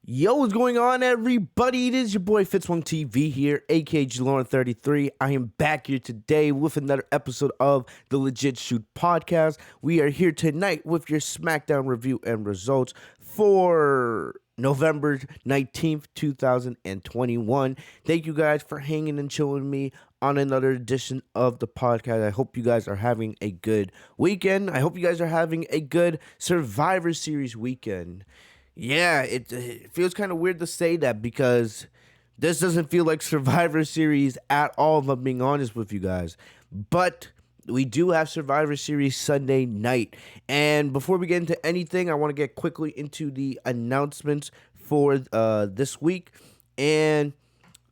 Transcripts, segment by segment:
Yo, what's going on, everybody? It is your boy Fitzmonk TV here, aka Lauren33. I am back here today with another episode of the Legit Shoot podcast. We are here tonight with your SmackDown review and results for November 19th, 2021. Thank you guys for hanging and chilling with me on another edition of the podcast. I hope you guys are having a good weekend. I hope you guys are having a good Survivor Series weekend. Yeah, it feels kind of weird to say that because this doesn't feel like Survivor Series at all, if I'm being honest with you guys. But we do have Survivor Series Sunday night. And before we get into anything, I want to get quickly into the announcements for this week. And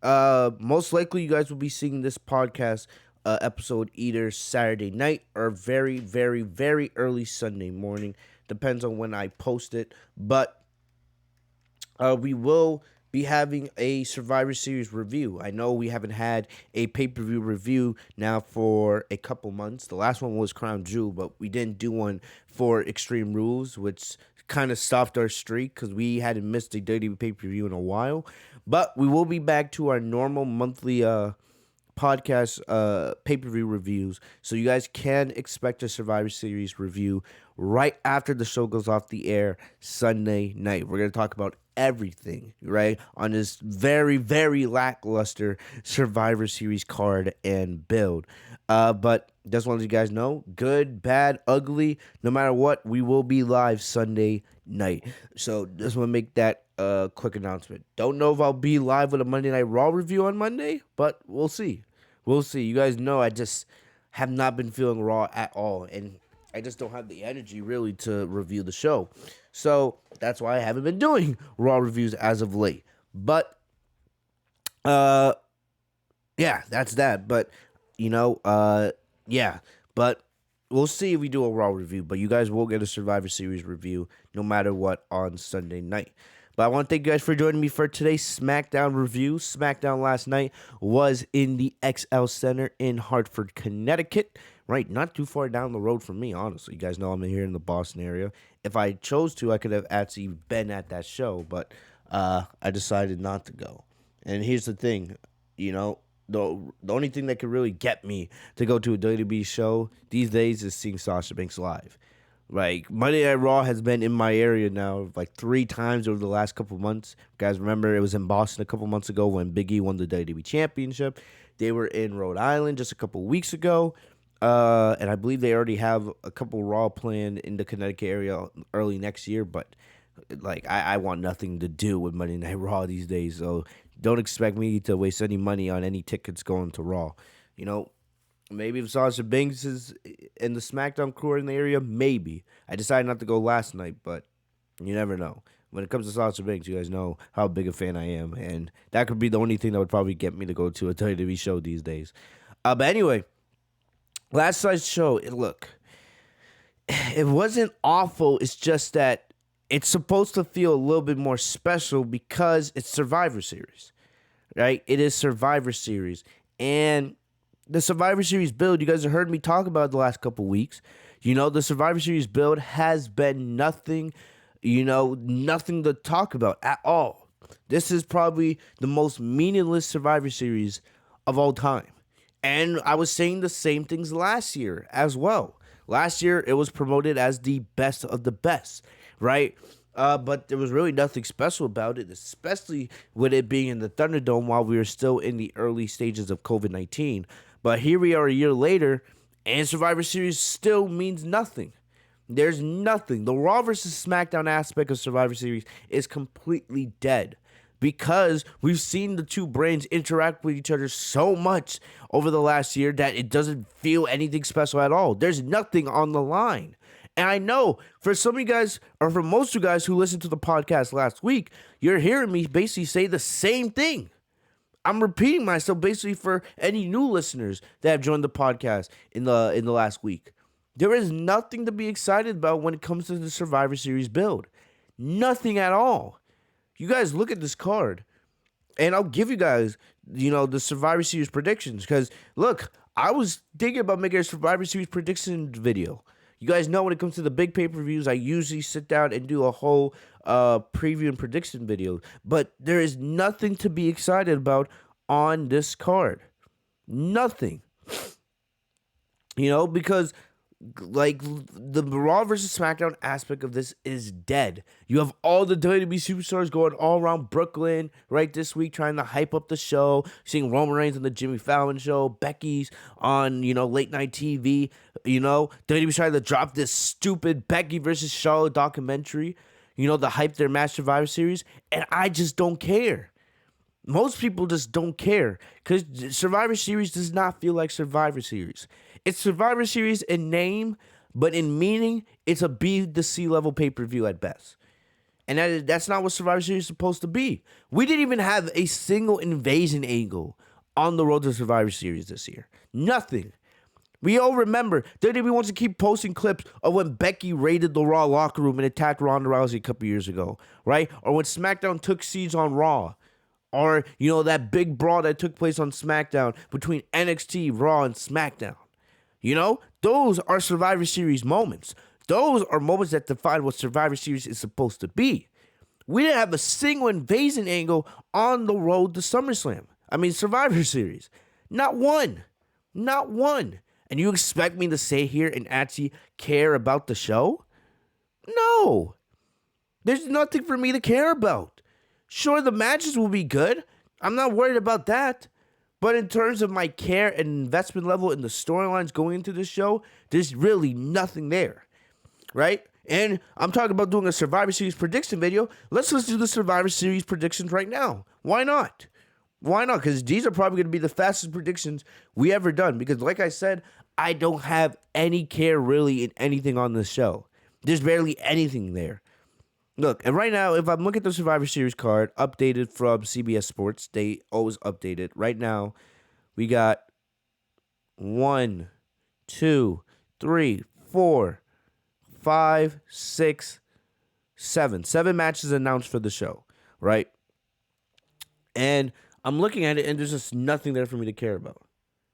most likely you guys will be seeing this podcast episode either Saturday night or very, very, very early Sunday morning. Depends on when I post it. But we will be having a Survivor Series review. I know we haven't had a pay-per-view review now for a couple months. The last one was Crown Jewel, but we didn't do one for Extreme Rules, which kind of stopped our streak because we hadn't missed a WWE pay-per-view in a while. But we will be back to our normal monthly podcast pay-per-view reviews, so you guys can expect a Survivor Series review right after the show goes off the air Sunday night. We're going to talk about everything, right, on this very, very lackluster Survivor Series card and build. But just wanted you guys know, good, bad, ugly, no matter what, we will be live Sunday night. So just want to make that quick announcement. Don't know if I'll be live with a Monday Night Raw review on Monday, but we'll see. We'll see. You guys know I just have not been feeling Raw at all, and I just don't have the energy really to review the show. So that's why I haven't been doing Raw reviews as of late. But yeah, that's that. But yeah. But we'll see if we do a Raw review. But you guys will get a Survivor Series review no matter what on Sunday night. But I want to thank you guys for joining me for today's SmackDown review. SmackDown last night was in the XL Center in Hartford, Connecticut. Right, not too far down the road from me, honestly. You guys know I'm here in the Boston area. If I chose to, I could have actually been at that show, but I decided not to go. And here's the thing, the only thing that could really get me to go to a WWE show these days is seeing Sasha Banks live. Like, Monday Night Raw has been in my area now like 3 times over the last couple months. You guys remember it was in Boston a couple months ago when Big E won the WWE Championship. They were in Rhode Island just a couple weeks ago. And I believe they already have a couple Raw planned in the Connecticut area early next year. But, like, I want nothing to do with Monday Night Raw these days. So don't expect me to waste any money on any tickets going to Raw. Maybe if Sasha Banks is in the SmackDown crew in the area, maybe. I decided not to go last night, but you never know. When it comes to Sasha Banks, you guys know how big a fan I am. And that could be the only thing that would probably get me to go to a WWE show these days. But anyway, last night's show, it wasn't awful. It's just that it's supposed to feel a little bit more special because it's Survivor Series, right? It is Survivor Series. And the Survivor Series build, you guys have heard me talk about it the last couple weeks. The Survivor Series build has been nothing to talk about at all. This is probably the most meaningless Survivor Series of all time. And I was saying the same things last year as well. Last year, it was promoted as the best of the best, right? But there was really nothing special about it, especially with it being in the Thunderdome while we were still in the early stages of COVID-19. But here we are a year later, and Survivor Series still means nothing. There's nothing. The Raw versus SmackDown aspect of Survivor Series is completely dead because we've seen the two brands interact with each other so much over the last year that it doesn't feel anything special at all. There's nothing on the line. And I know for some of you guys, or for most of you guys who listened to the podcast last week, you're hearing me basically say the same thing. I'm repeating myself basically for any new listeners that have joined the podcast in the last week. There is nothing to be excited about when it comes to the Survivor Series build. Nothing at all. You guys look at this card, and I'll give you guys, the Survivor Series predictions. Because, look, I was thinking about making a Survivor Series prediction video. You guys know when it comes to the big pay-per-views, I usually sit down and do a whole preview and prediction video. But there is nothing to be excited about on this card. Nothing. Because like the Raw versus SmackDown aspect of this is dead. You have all the WWE superstars going all around Brooklyn right this week trying to hype up the show. Seeing Roman Reigns on the Jimmy Fallon show, Becky's on late night TV. WWE's trying to drop this stupid Becky versus Charlotte documentary. The hype their match Survivor Series, and I just don't care. Most people just don't care because Survivor Series does not feel like Survivor Series. It's Survivor Series in name, but in meaning, it's a B to C level pay-per-view at best. And that's not what Survivor Series is supposed to be. We didn't even have a single invasion angle on the road to Survivor Series this year. Nothing. We all remember WWE wants to keep posting clips of when Becky raided the Raw locker room and attacked Ronda Rousey a couple years ago, right? Or when SmackDown took siege on Raw. Or, that big brawl that took place on SmackDown between NXT, Raw, and SmackDown. Those are Survivor Series moments. Those are moments that define what Survivor Series is supposed to be. We didn't have a single invasion angle on the road to SummerSlam. Survivor Series. Not one. Not one. And you expect me to sit here and actually care about the show? No. There's nothing for me to care about. Sure, the matches will be good. I'm not worried about that. But in terms of my care and investment level in the storylines going into this show, there's really nothing there. Right? And I'm talking about doing a Survivor Series prediction video. Let's do the Survivor Series predictions right now. Why not? Why not? Because these are probably going to be the fastest predictions we ever done. Because like I said, I don't have any care really in anything on this show. There's barely anything there. Look, and right now, if I'm looking at the Survivor Series card, updated from CBS Sports, they always update it. Right now, we got 1, 2, 3, 4, 5, 6, 7. 7 matches announced for the show, right? And I'm looking at it, and there's just nothing there for me to care about.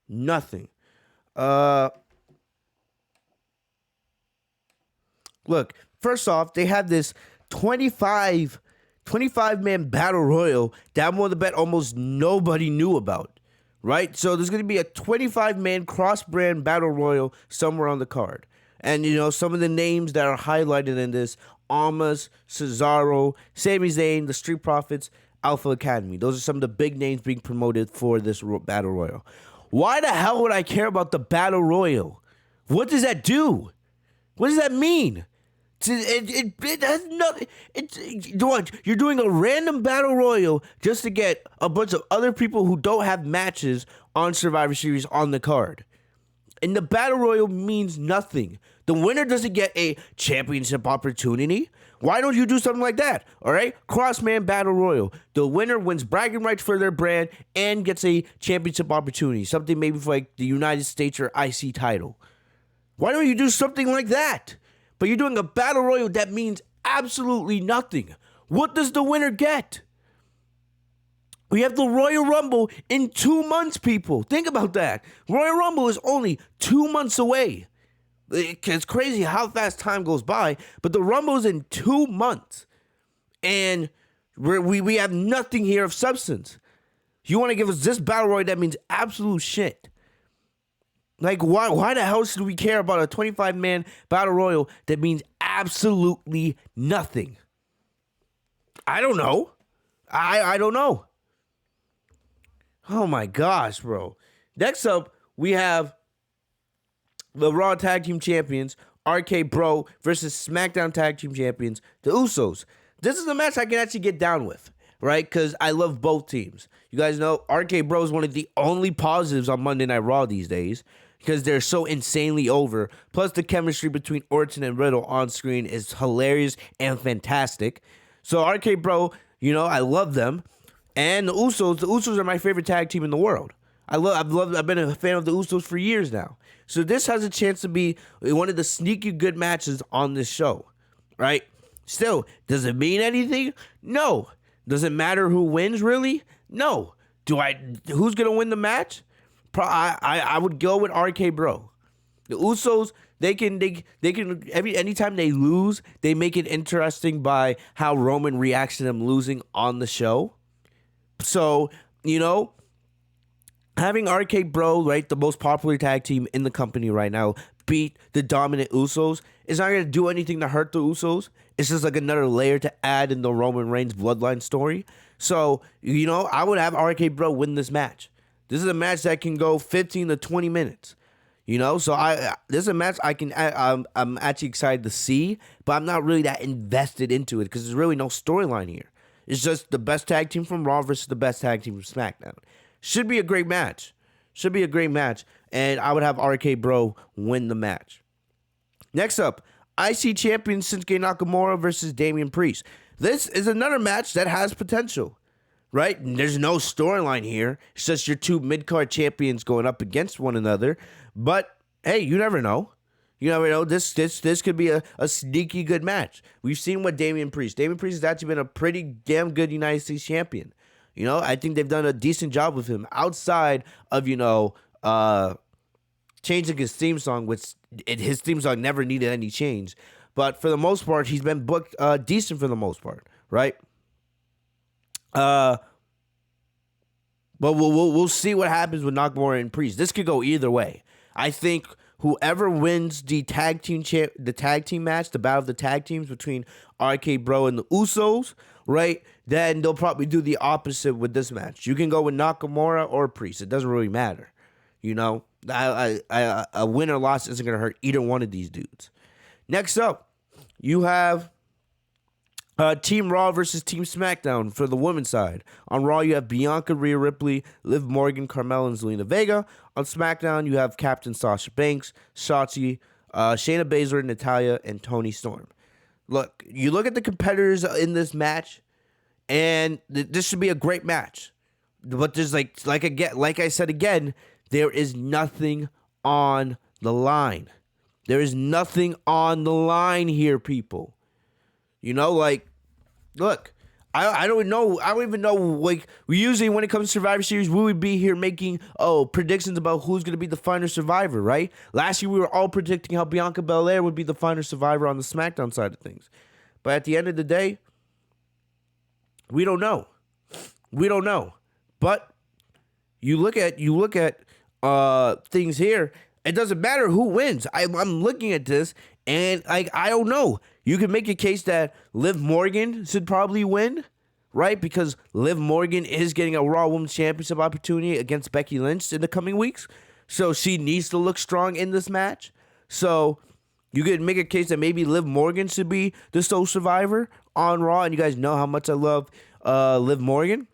Nothing. Look, first off, they have this 25-man battle royal that I'm willing to bet almost nobody knew about, right? So there's going to be a 25-man cross-brand battle royal somewhere on the card. And, some of the names that are highlighted in this, Almas, Cesaro, Sami Zayn, the Street Profits, Alpha Academy. Those are some of the big names being promoted for this battle royal. Why the hell would I care about the battle royal? What does that do? What does that mean? It has nothing. You're doing a random battle royal just to get a bunch of other people who don't have matches on Survivor Series on the card. And the battle royal means nothing. The winner doesn't get a championship opportunity. Why don't you do something like that? All right? Cross-man battle royal. The winner wins bragging rights for their brand and gets a championship opportunity. Something maybe for like the United States or IC title. Why don't you do something like that? But you're doing a battle royal that means absolutely nothing. What does the winner get? We have the Royal Rumble in 2 months, people. Think about that. Royal Rumble is only 2 months away. It's crazy how fast time goes by, but the Rumble is in 2 months. And we have nothing here of substance. You want to give us this battle royal that means absolute shit. Like, why the hell should we care about a 25-man battle royal that means absolutely nothing? I don't know. I don't know. Oh, my gosh, bro. Next up, we have the Raw Tag Team Champions, RK Bro, versus SmackDown Tag Team Champions, the Usos. This is a match I can actually get down with, right? Because I love both teams. You guys know RK Bro is one of the only positives on Monday Night Raw these days, because they're so insanely over. Plus, the chemistry between Orton and Riddle on screen is hilarious and fantastic. So, RK Bro, I love them. And the Usos are my favorite tag team in the world. I've been a fan of the Usos for years now. So, this has a chance to be one of the sneaky good matches on this show, right? Still, does it mean anything? No. Does it matter who wins, really? No. Who's going to win the match? I would go with RK Bro. The Usos, anytime they lose, they make it interesting by how Roman reacts to them losing on the show. So, having RK Bro, right, the most popular tag team in the company right now, beat the dominant Usos is not going to do anything to hurt the Usos. It's just like another layer to add in the Roman Reigns bloodline story. So, I would have RK Bro win this match. This is a match that can go 15 to 20 minutes. So this is a match I'm actually excited to see, but I'm not really that invested into it because there's really no storyline here. It's just the best tag team from Raw versus the best tag team from SmackDown. Should be a great match. And I would have RK Bro win the match. Next up, IC champion Shinsuke Nakamura versus Damian Priest. This is another match that has potential, right? There's no storyline here. It's just your two mid-card champions going up against one another. But, hey, you never know. This could be a sneaky good match. We've seen what Damian Priest has actually been a pretty damn good United States champion. I think they've done a decent job with him outside of, changing his theme song, which his theme song never needed any change. But for the most part, he's been booked decent for the most part, right? But we'll see what happens with Nakamura and Priest. This could go either way. I think whoever wins the tag team match, the battle of the tag teams between RK Bro and the Usos, right? Then they'll probably do the opposite with this match. You can go with Nakamura or Priest. It doesn't really matter. A win or loss isn't going to hurt either one of these dudes. Next up, you have Team Raw versus Team SmackDown for the women's side. On Raw, you have Bianca, Rhea Ripley, Liv Morgan, Carmella, and Zelina Vega. On SmackDown, you have Captain Sasha Banks, Shotzi, Shayna Baszler, Natalya, and Toni Storm. Look, you look at the competitors in this match, and this should be a great match. But there's like I said again, there is nothing on the line. There is nothing on the line here, people. Look, I don't know. I don't even know. Usually when it comes to Survivor Series, we would be here making predictions about who's going to be the final survivor, right? Last year we were all predicting how Bianca Belair would be the final survivor on the SmackDown side of things. But at the end of the day, we don't know. But you look at things here. It doesn't matter who wins. I'm looking at this, and I don't know. You can make a case that Liv Morgan should probably win, right? Because Liv Morgan is getting a Raw Women's Championship opportunity against Becky Lynch in the coming weeks. So she needs to look strong in this match. So you could make a case that maybe Liv Morgan should be the sole survivor on Raw. And you guys know how much I love Liv Morgan.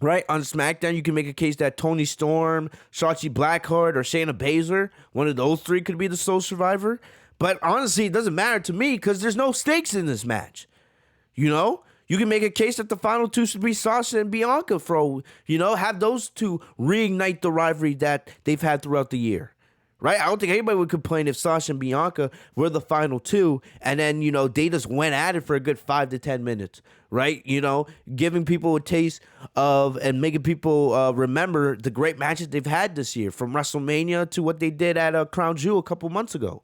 Right, on SmackDown, you can make a case that Toni Storm, Shotzi Blackheart, or Shayna Baszler, one of those three could be the sole survivor. But honestly, it doesn't matter to me because there's no stakes in this match. You can make a case that the final two should be Sasha and Bianca have those two reignite the rivalry that they've had throughout the year. Right? I don't think anybody would complain if Sasha and Bianca were the final two and then, they just went at it for a good 5 to 10 minutes. Right? Giving people a taste of and making people remember the great matches they've had this year, from WrestleMania to what they did at Crown Jewel a couple months ago.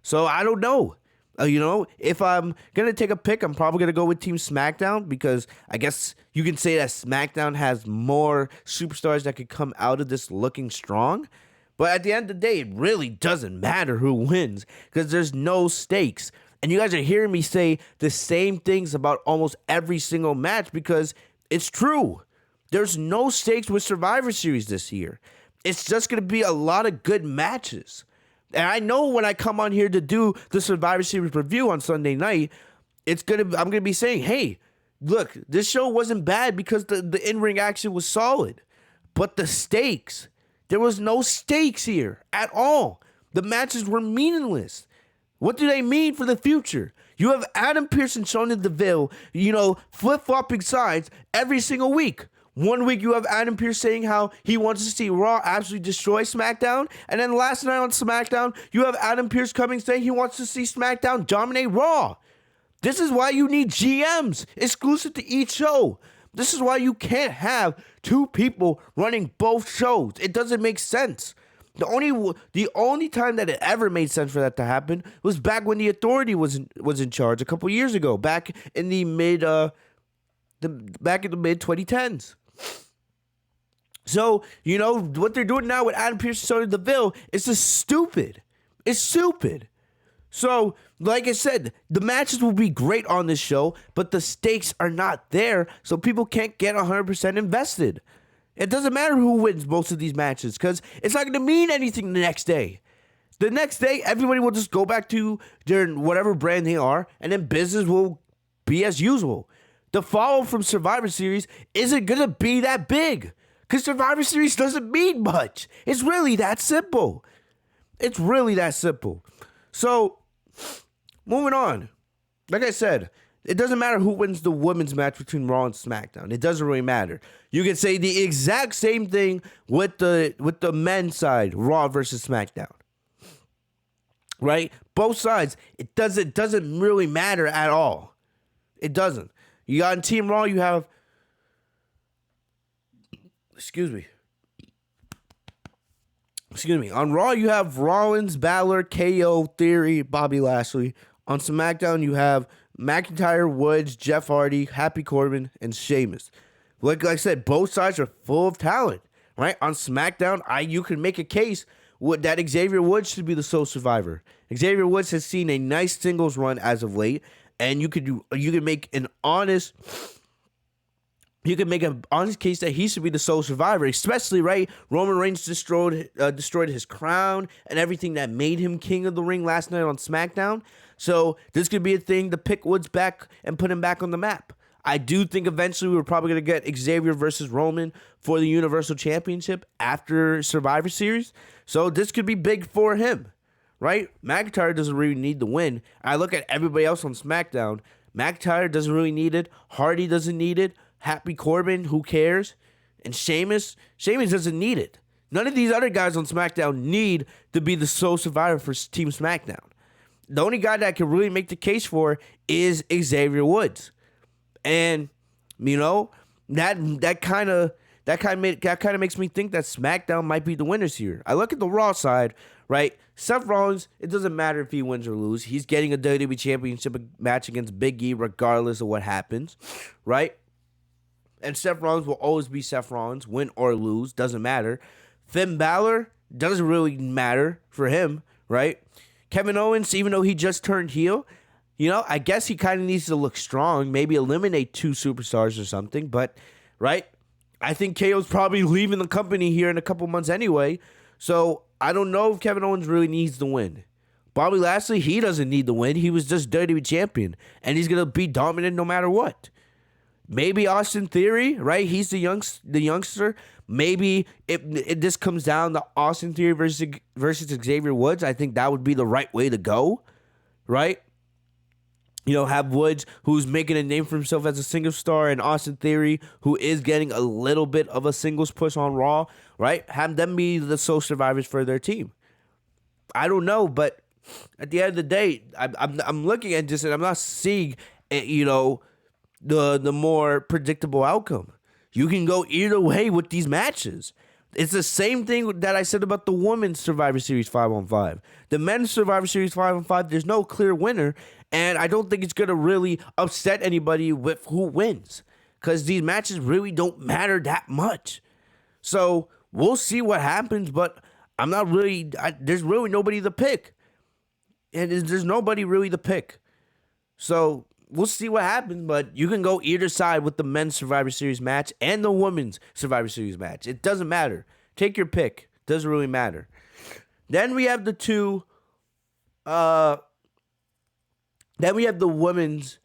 So I don't know. If I'm going to take a pick, I'm probably going to go with Team SmackDown because I guess you can say that SmackDown has more superstars that could come out of this looking strong. But at the end of the day, it really doesn't matter who wins because there's no stakes. And you guys are hearing me say the same things about almost every single match because it's true. There's no stakes with Survivor Series this year. It's just going to be a lot of good matches. And I know when I come on here to do the Survivor Series review on Sunday night, I'm going to be saying, hey, look, this show wasn't bad because the in-ring action was solid. But the stakes, there was no stakes here at all. The matches were meaningless. What do they mean for the future? You have Adam Pearce and Sonya Deville, flip-flopping sides every single week. One week you have Adam Pearce saying how he wants to see Raw absolutely destroy SmackDown. And then last night on SmackDown, you have Adam Pearce coming saying he wants to see SmackDown dominate Raw. This is why you need GMs exclusive to each show. This is why you can't have two people running both shows. It doesn't make sense. The only time that it ever made sense for that to happen was back when the Authority was in charge a couple years ago, back in the mid 2010s. So, what they're doing now with Adam Pearce and Sonya Deville is just stupid. It's stupid. So, like I said, the matches will be great on this show, but the stakes are not there, so people can't get 100% invested. It doesn't matter who wins most of these matches, because it's not going to mean anything the next day. The next day, everybody will just go back to their whatever brand they are, and then business will be as usual. The follow from Survivor Series isn't going to be that big. Because Survivor Series doesn't mean much. It's really that simple. It's really that simple. So, moving on. Like I said, it doesn't matter who wins the women's match between Raw and SmackDown. It doesn't really matter. You can say the exact same thing with the men's side, Raw versus SmackDown. Right? Both sides. It doesn't really matter at all. It doesn't. You got in Team Raw, you have... Excuse me. On Raw, you have Rollins, Balor, KO, Theory, Bobby Lashley. On SmackDown, you have McIntyre, Woods, Jeff Hardy, Happy Corbin, and Sheamus. Like I said, both sides are full of talent, right? On SmackDown, you can make a case that Xavier Woods should be the sole survivor. Xavier Woods has seen a nice singles run as of late, and you can make an honest case that he should be the sole survivor, especially, right? Roman Reigns destroyed his crown and everything that made him king of the ring last night on SmackDown. So this could be a thing to pick Woods back and put him back on the map. I do think eventually we're probably going to get Xavier versus Roman for the Universal Championship after Survivor Series. So this could be big for him, right? McIntyre doesn't really need the win. I look at everybody else on SmackDown. McIntyre doesn't really need it. Hardy doesn't need it. Happy Corbin, who cares? And Sheamus doesn't need it. None of these other guys on SmackDown need to be the sole survivor for Team SmackDown. The only guy that can really make the case for is Xavier Woods. And, that kind of makes me think that SmackDown might be the winners here. I look at the Raw side, right? Seth Rollins, it doesn't matter if he wins or loses. He's getting a WWE Championship match against Big E regardless of what happens, right? And Seth Rollins will always be Seth Rollins, win or lose, doesn't matter. Finn Balor, doesn't really matter for him, right? Kevin Owens, even though he just turned heel, I guess he kind of needs to look strong, maybe eliminate 2 superstars or something, but, right? I think KO's probably leaving the company here in a couple months anyway, so I don't know if Kevin Owens really needs the win. Bobby Lashley, he doesn't need the win. He was just WWE champion, and he's going to be dominant no matter what. Maybe Austin Theory, right? He's the youngster. Maybe if this comes down to Austin Theory versus Xavier Woods, I think that would be the right way to go, right? Have Woods, who's making a name for himself as a singles star, and Austin Theory, who is getting a little bit of a singles push on Raw, right? Have them be the sole survivors for their team. I don't know, but at the end of the day, I'm looking at this and I'm not seeing, the more predictable outcome. You can go either way with these matches. It's the same thing that I said about the women's Survivor Series 5-on-5. The men's Survivor Series 5-on-5, there's no clear winner, and I don't think it's going to really upset anybody with who wins, because these matches really don't matter that much. So we'll see what happens, but there's really nobody to pick. And there's nobody really to pick. So we'll see what happens, but you can go either side with the men's Survivor Series match and the women's Survivor Series match. It doesn't matter. Take your pick. Doesn't really matter. Then we have the women's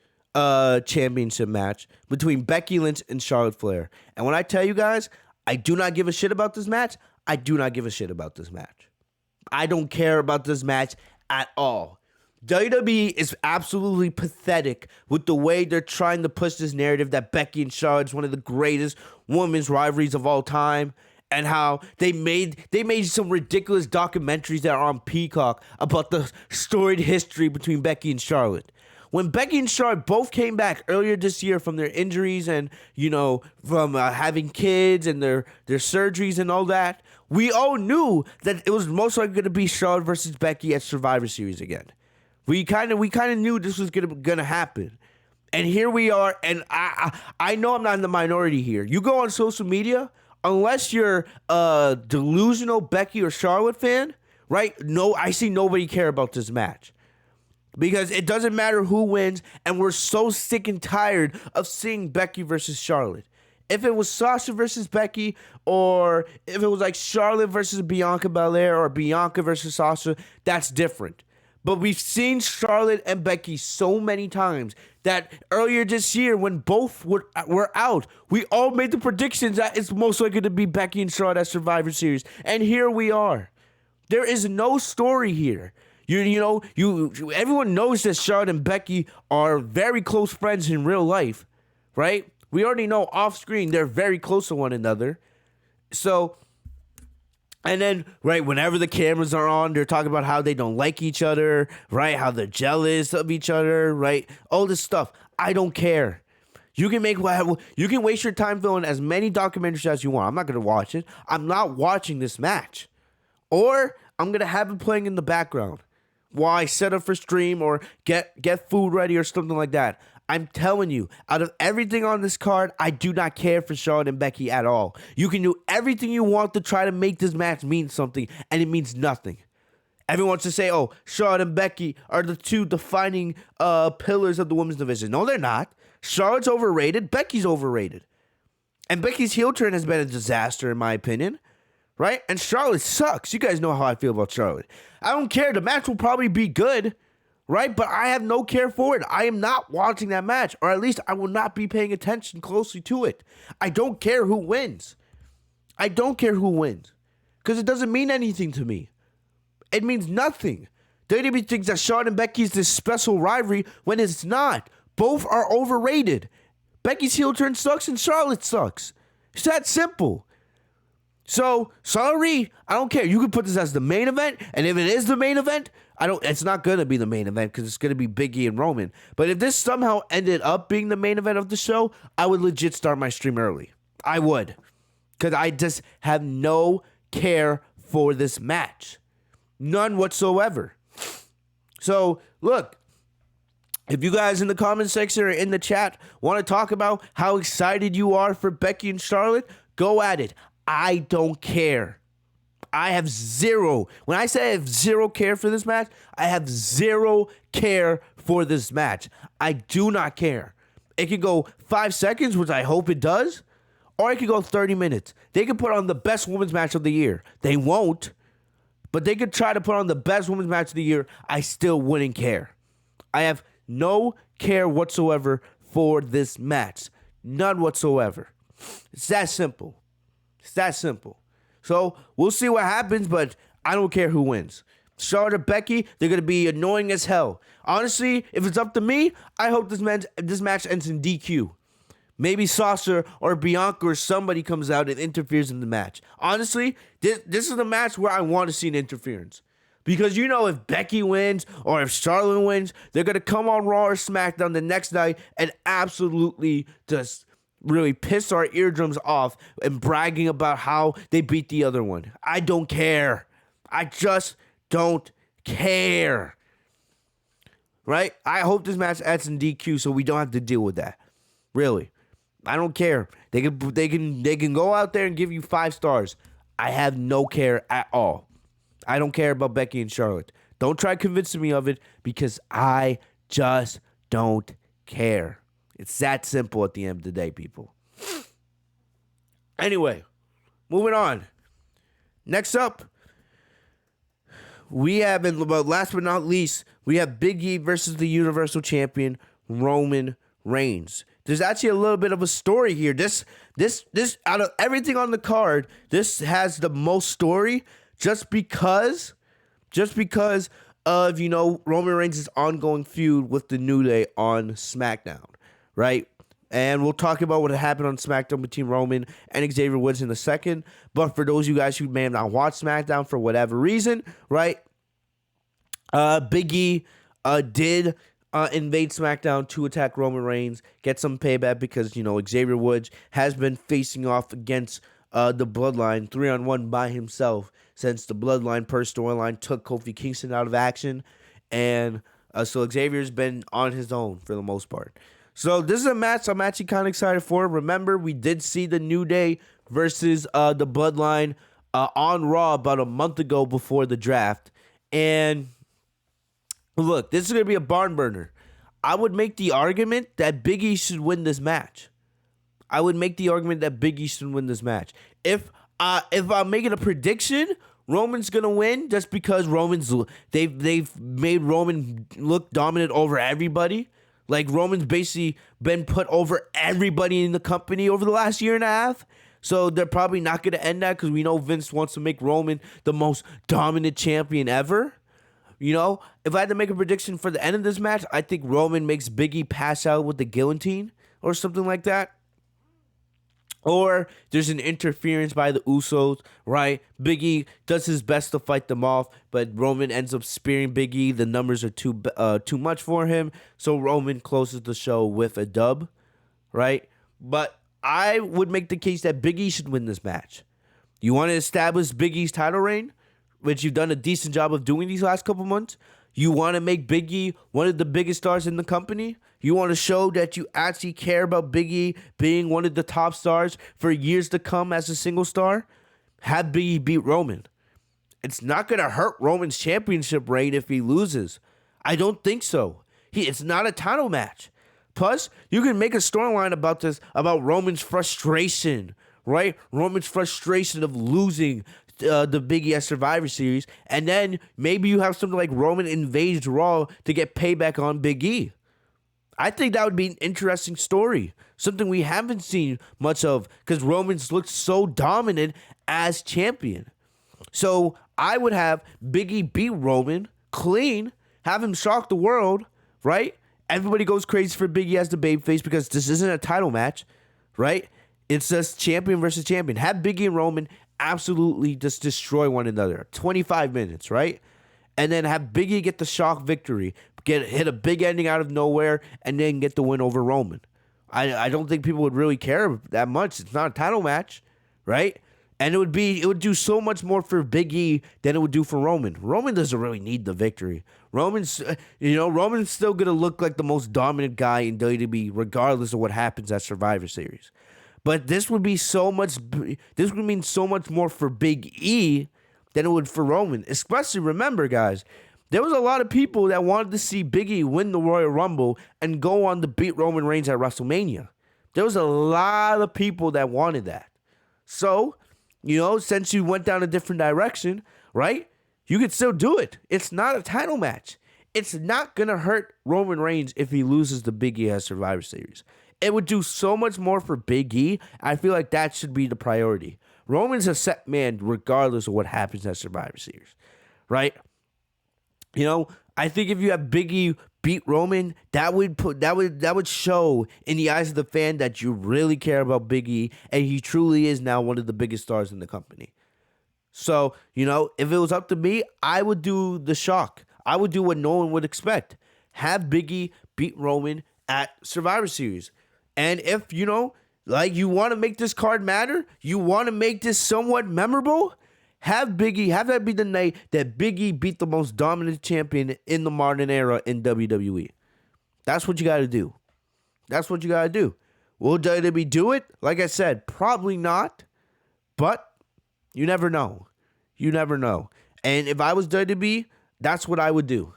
championship match between Becky Lynch and Charlotte Flair. And when I tell you guys, I do not give a shit about this match, I do not give a shit about this match. I don't care about this match at all. WWE is absolutely pathetic with the way they're trying to push this narrative that Becky and Charlotte is one of the greatest women's rivalries of all time, and how they made some ridiculous documentaries that are on Peacock about the storied history between Becky and Charlotte. When Becky and Charlotte both came back earlier this year from their injuries and, from having kids and their surgeries and all that, we all knew that it was most likely going to be Charlotte versus Becky at Survivor Series again. We kind of knew this was gonna happen. And here we are, and I know I'm not in the minority here. You go on social media, unless you're a delusional Becky or Charlotte fan, right? No, I see nobody care about this match. Because it doesn't matter who wins, and we're so sick and tired of seeing Becky versus Charlotte. If it was Sasha versus Becky, or if it was like Charlotte versus Bianca Belair, or Bianca versus Sasha, that's different. But we've seen Charlotte and Becky so many times that earlier this year, when both were out, we all made the predictions that it's most likely to be Becky and Charlotte at Survivor Series. And here we are. There is no story here. Everyone knows that Charlotte and Becky are very close friends in real life, right? We already know off screen they're very close to one another. So, and then, right, whenever the cameras are on, they're talking about how they don't like each other, right? How they're jealous of each other, right? All this stuff. I don't care. You can waste your time filming as many documentaries as you want. I'm not going to watch it. I'm not watching this match. Or I'm going to have it playing in the background while I set up for stream or get food ready or something like that. I'm telling you, out of everything on this card, I do not care for Charlotte and Becky at all. You can do everything you want to try to make this match mean something, and it means nothing. Everyone wants to say, oh, Charlotte and Becky are the two defining pillars of the women's division. No, they're not. Charlotte's overrated. Becky's overrated. And Becky's heel turn has been a disaster, in my opinion. Right? And Charlotte sucks. You guys know how I feel about Charlotte. I don't care. The match will probably be good. Right? But I have no care for it. I am not watching that match. Or at least I will not be paying attention closely to it. I don't care who wins. I don't care who wins. Because it doesn't mean anything to me. It means nothing. WWE thinks that Charlotte and Becky is this special rivalry when it's not. Both are overrated. Becky's heel turn sucks and Charlotte sucks. It's that simple. So, sorry, I don't care. You can put this as the main event, and if it is the main event, it's not going to be the main event because it's going to be Big E and Roman. But if this somehow ended up being the main event of the show, I would legit start my stream early. I would. Because I just have no care for this match. None whatsoever. So, look. If you guys in the comment section or in the chat want to talk about how excited you are for Becky and Charlotte, go at it. I don't care. I have zero. When I say I have zero care for this match, I have zero care for this match. I do not care. It could go 5 seconds, which I hope it does, or it could go 30 minutes. They could put on the best women's match of the year. They won't, but they could try to put on the best women's match of the year. I still wouldn't care. I have no care whatsoever for this match. None whatsoever. It's that simple. It's that simple. So, we'll see what happens, but I don't care who wins. Charlotte or Becky, they're going to be annoying as hell. Honestly, if it's up to me, I hope this match ends in DQ. Maybe Sasha or Bianca or somebody comes out and interferes in the match. Honestly, this is the match where I want to see an interference. Because if Becky wins or if Charlotte wins, they're going to come on Raw or SmackDown the next night and absolutely just really piss our eardrums off and bragging about how they beat the other one. I don't care. I just don't care. Right? I hope this match ends in DQ so we don't have to deal with that. Really. I don't care. They can go out there and give you 5 stars. I have no care at all. I don't care about Becky and Charlotte. Don't try convincing me of it because I just don't care. It's that simple at the end of the day, people. Anyway, moving on. Next up, we have, last but not least, we have Big E versus the Universal Champion, Roman Reigns. There's actually a little bit of a story here. This out of everything on the card, this has the most story just because of, Roman Reigns' ongoing feud with the New Day on SmackDown. Right? And we'll talk about what happened on SmackDown between Roman and Xavier Woods in a second. But for those of you guys who may have not watched SmackDown for whatever reason, right? Big E did invade SmackDown to attack Roman Reigns, get some payback because, Xavier Woods has been facing off against the Bloodline 3-on-1 by himself since the Bloodline per storyline took Kofi Kingston out of action. And so Xavier's been on his own for the most part. So this is a match I'm actually kind of excited for. Remember, we did see the New Day versus the Bloodline on Raw about a month ago before the draft. And look, this is going to be a barn burner. I would make the argument that Big E should win this match. If I'm making a prediction, Roman's gonna win just because they've made Roman look dominant over everybody. Like, Roman's basically been put over everybody in the company over the last year and a half. So they're probably not gonna end that because we know Vince wants to make Roman the most dominant champion ever. If I had to make a prediction for the end of this match, I think Roman makes Big E pass out with the guillotine or something like that. Or there's an interference by the Usos, right? Big E does his best to fight them off, but Roman ends up spearing Big E. The numbers are too much for him, so Roman closes the show with a dub, right? But I would make the case that Big E should win this match. You want to establish Big E's title reign, which you've done a decent job of doing these last couple months. You want to make Big E one of the biggest stars in the company. You want to show that you actually care about Big E being one of the top stars for years to come as a single star. Have Big E beat Roman. It's not going to hurt Roman's championship reign if he loses. I don't think so. It's not a title match. Plus, you can make a storyline about this, about Roman's frustration, right? Roman's frustration of losing the Big E at Survivor Series, and then maybe you have something like Roman invades Raw to get payback on Big E. I think that would be an interesting story, something we haven't seen much of because Roman's looked so dominant as champion. So I would have Big E beat Roman clean, have him shock the world, right? Everybody goes crazy for Big E as the babyface because this isn't a title match, right? It's just champion versus champion. Have Big E and Roman absolutely just destroy one another. 25 minutes, right? And then have Big E get the shock victory, hit a big ending out of nowhere, and then get the win over Roman. I don't think people would really care that much. It's not a title match, right? And it would do so much more for Big E than it would do for Roman. Roman doesn't really need the victory. Roman's still gonna look like the most dominant guy in WWE, regardless of what happens at Survivor Series. But this would mean so much more for Big E than it would for Roman. Especially, remember, guys, there was a lot of people that wanted to see Big E win the Royal Rumble and go on to beat Roman Reigns at WrestleMania. There was a lot of people that wanted that. So, since you went down a different direction, right, you could still do it. It's not a title match. It's not going to hurt Roman Reigns if he loses the Big E at Survivor Series. It would do so much more for Big E. I feel like that should be the priority. Roman's a set man regardless of what happens at Survivor Series, right? I think if you have Big E beat Roman, that would show in the eyes of the fan that you really care about Big E, and he truly is now one of the biggest stars in the company. So, if it was up to me, I would do the shock. I would do what no one would expect. Have Big E beat Roman at Survivor Series. And if, you want to make this card matter, you want to make this somewhat memorable, have that be the night that Big E beat the most dominant champion in the modern era in WWE. That's what you got to do. Will WWE do it? Like I said, probably not. But you never know. And if I was WWE, that's what I would do.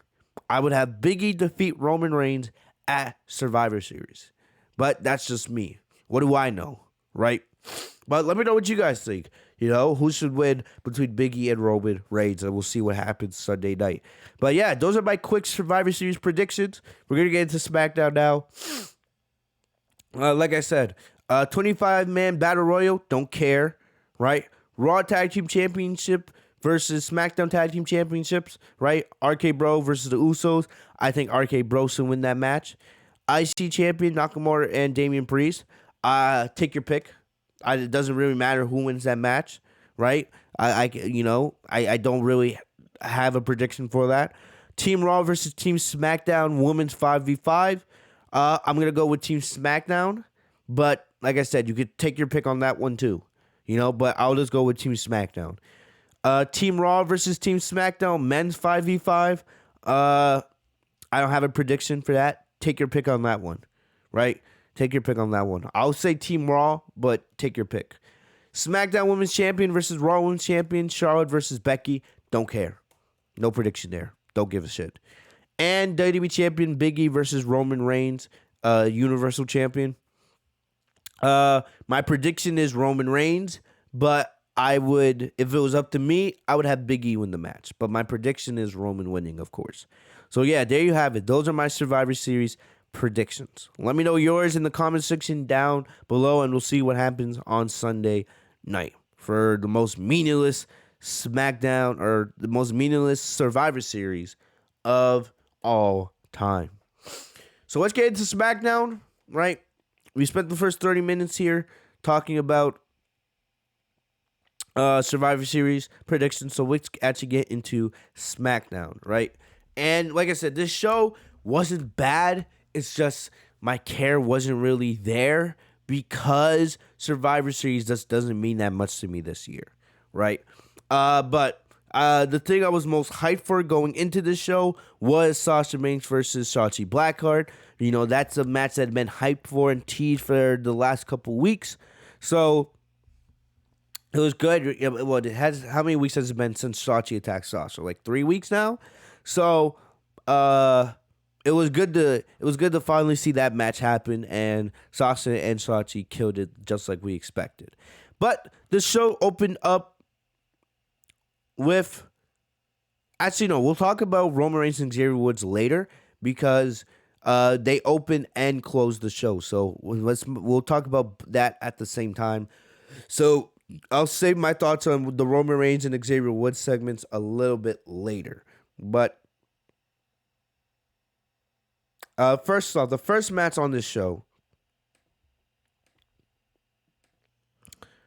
I would have Big E defeat Roman Reigns at Survivor Series. But that's just me. What do I know, right? But let me know what you guys think. Who should win between Big E and Roman Reigns, and we'll see what happens Sunday night. But yeah, those are my quick Survivor Series predictions. We're going to get into SmackDown now. Like I said, 25-man Battle Royal, don't care, right? Raw Tag Team Championship versus SmackDown Tag Team Championships, right? RK Bro versus the Usos. I think RK Bro should win that match. IC Champion Nakamura and Damian Priest. Take your pick. It doesn't really matter who wins that match, right? I don't really have a prediction for that. Team Raw versus Team SmackDown Women's 5v5. I'm going to go with Team SmackDown. But like I said, you could take your pick on that one too. But I'll just go with Team SmackDown. Team Raw versus Team SmackDown Men's 5v5. I don't have a prediction for that. Take your pick on that one. Right? Take your pick on that one. I'll say Team Raw, but take your pick. SmackDown Women's Champion versus Raw Women's Champion. Charlotte versus Becky. Don't care. No prediction there. Don't give a shit. And WWE Champion Big E versus Roman Reigns. Universal Champion. My prediction is Roman Reigns, but I would, if it was up to me, I would have Big E win the match. But my prediction is Roman winning, of course. So yeah, there you have it. Those are my Survivor Series predictions. Let me know yours in the comment section down below, and we'll see what happens on Sunday night for the most meaningless SmackDown or the most meaningless Survivor Series of all time. So let's get into SmackDown, right? We spent the first 30 minutes here talking about Survivor Series predictions, so let's actually get into SmackDown, right? And like I said, this show wasn't bad. It's just my care wasn't really there because Survivor Series just doesn't mean that much to me this year, right? But the thing I was most hyped for going into this show was Sasha Banks versus Shotzi Blackheart. That's a match that had been hyped for and teased for the last couple weeks. So it was good. Well, how many weeks has it been since Shotzi attacked Sasha? Like 3 weeks now. So it was good to finally see that match happen, and Sasha and Shotzi killed it just like we expected. But the show opened up with, actually no, we'll talk about Roman Reigns and Xavier Woods later because they open and close the show. So we'll talk about that at the same time. So I'll save my thoughts on the Roman Reigns and Xavier Woods segments a little bit later. But first off, the first match on this show.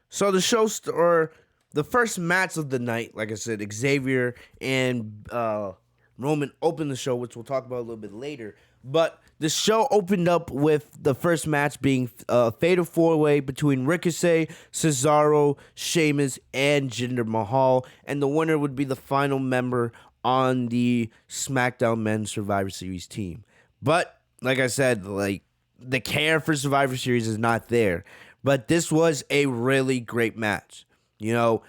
So the the first match of the night, like I said, Xavier and Roman opened the show, which we'll talk about a little bit later. But the show opened up with the first match being a fatal four-way between Ricochet, Cesaro, Sheamus, and Jinder Mahal. And the winner would be the final member on the SmackDown Men's Survivor Series team. But, like I said, the care for Survivor Series is not there. But this was a really great match. The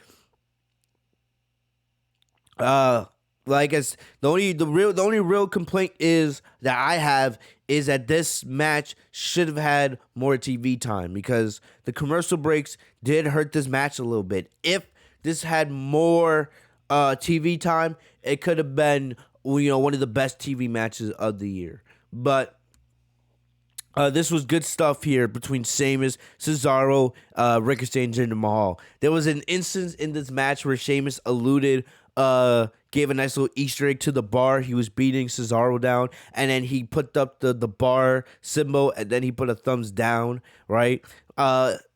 only real complaint is that I have is that this match should have had more TV time because the commercial breaks did hurt this match a little bit. If this had more TV time, it could have been one of the best TV matches of the year. But this was good stuff here between Sheamus, Cesaro, Ricochet, and Jinder Mahal. There was an instance in this match where Sheamus gave a nice little Easter egg to the bar. He was beating Cesaro down, and then he put up the bar symbol, and then he put a thumbs down, right?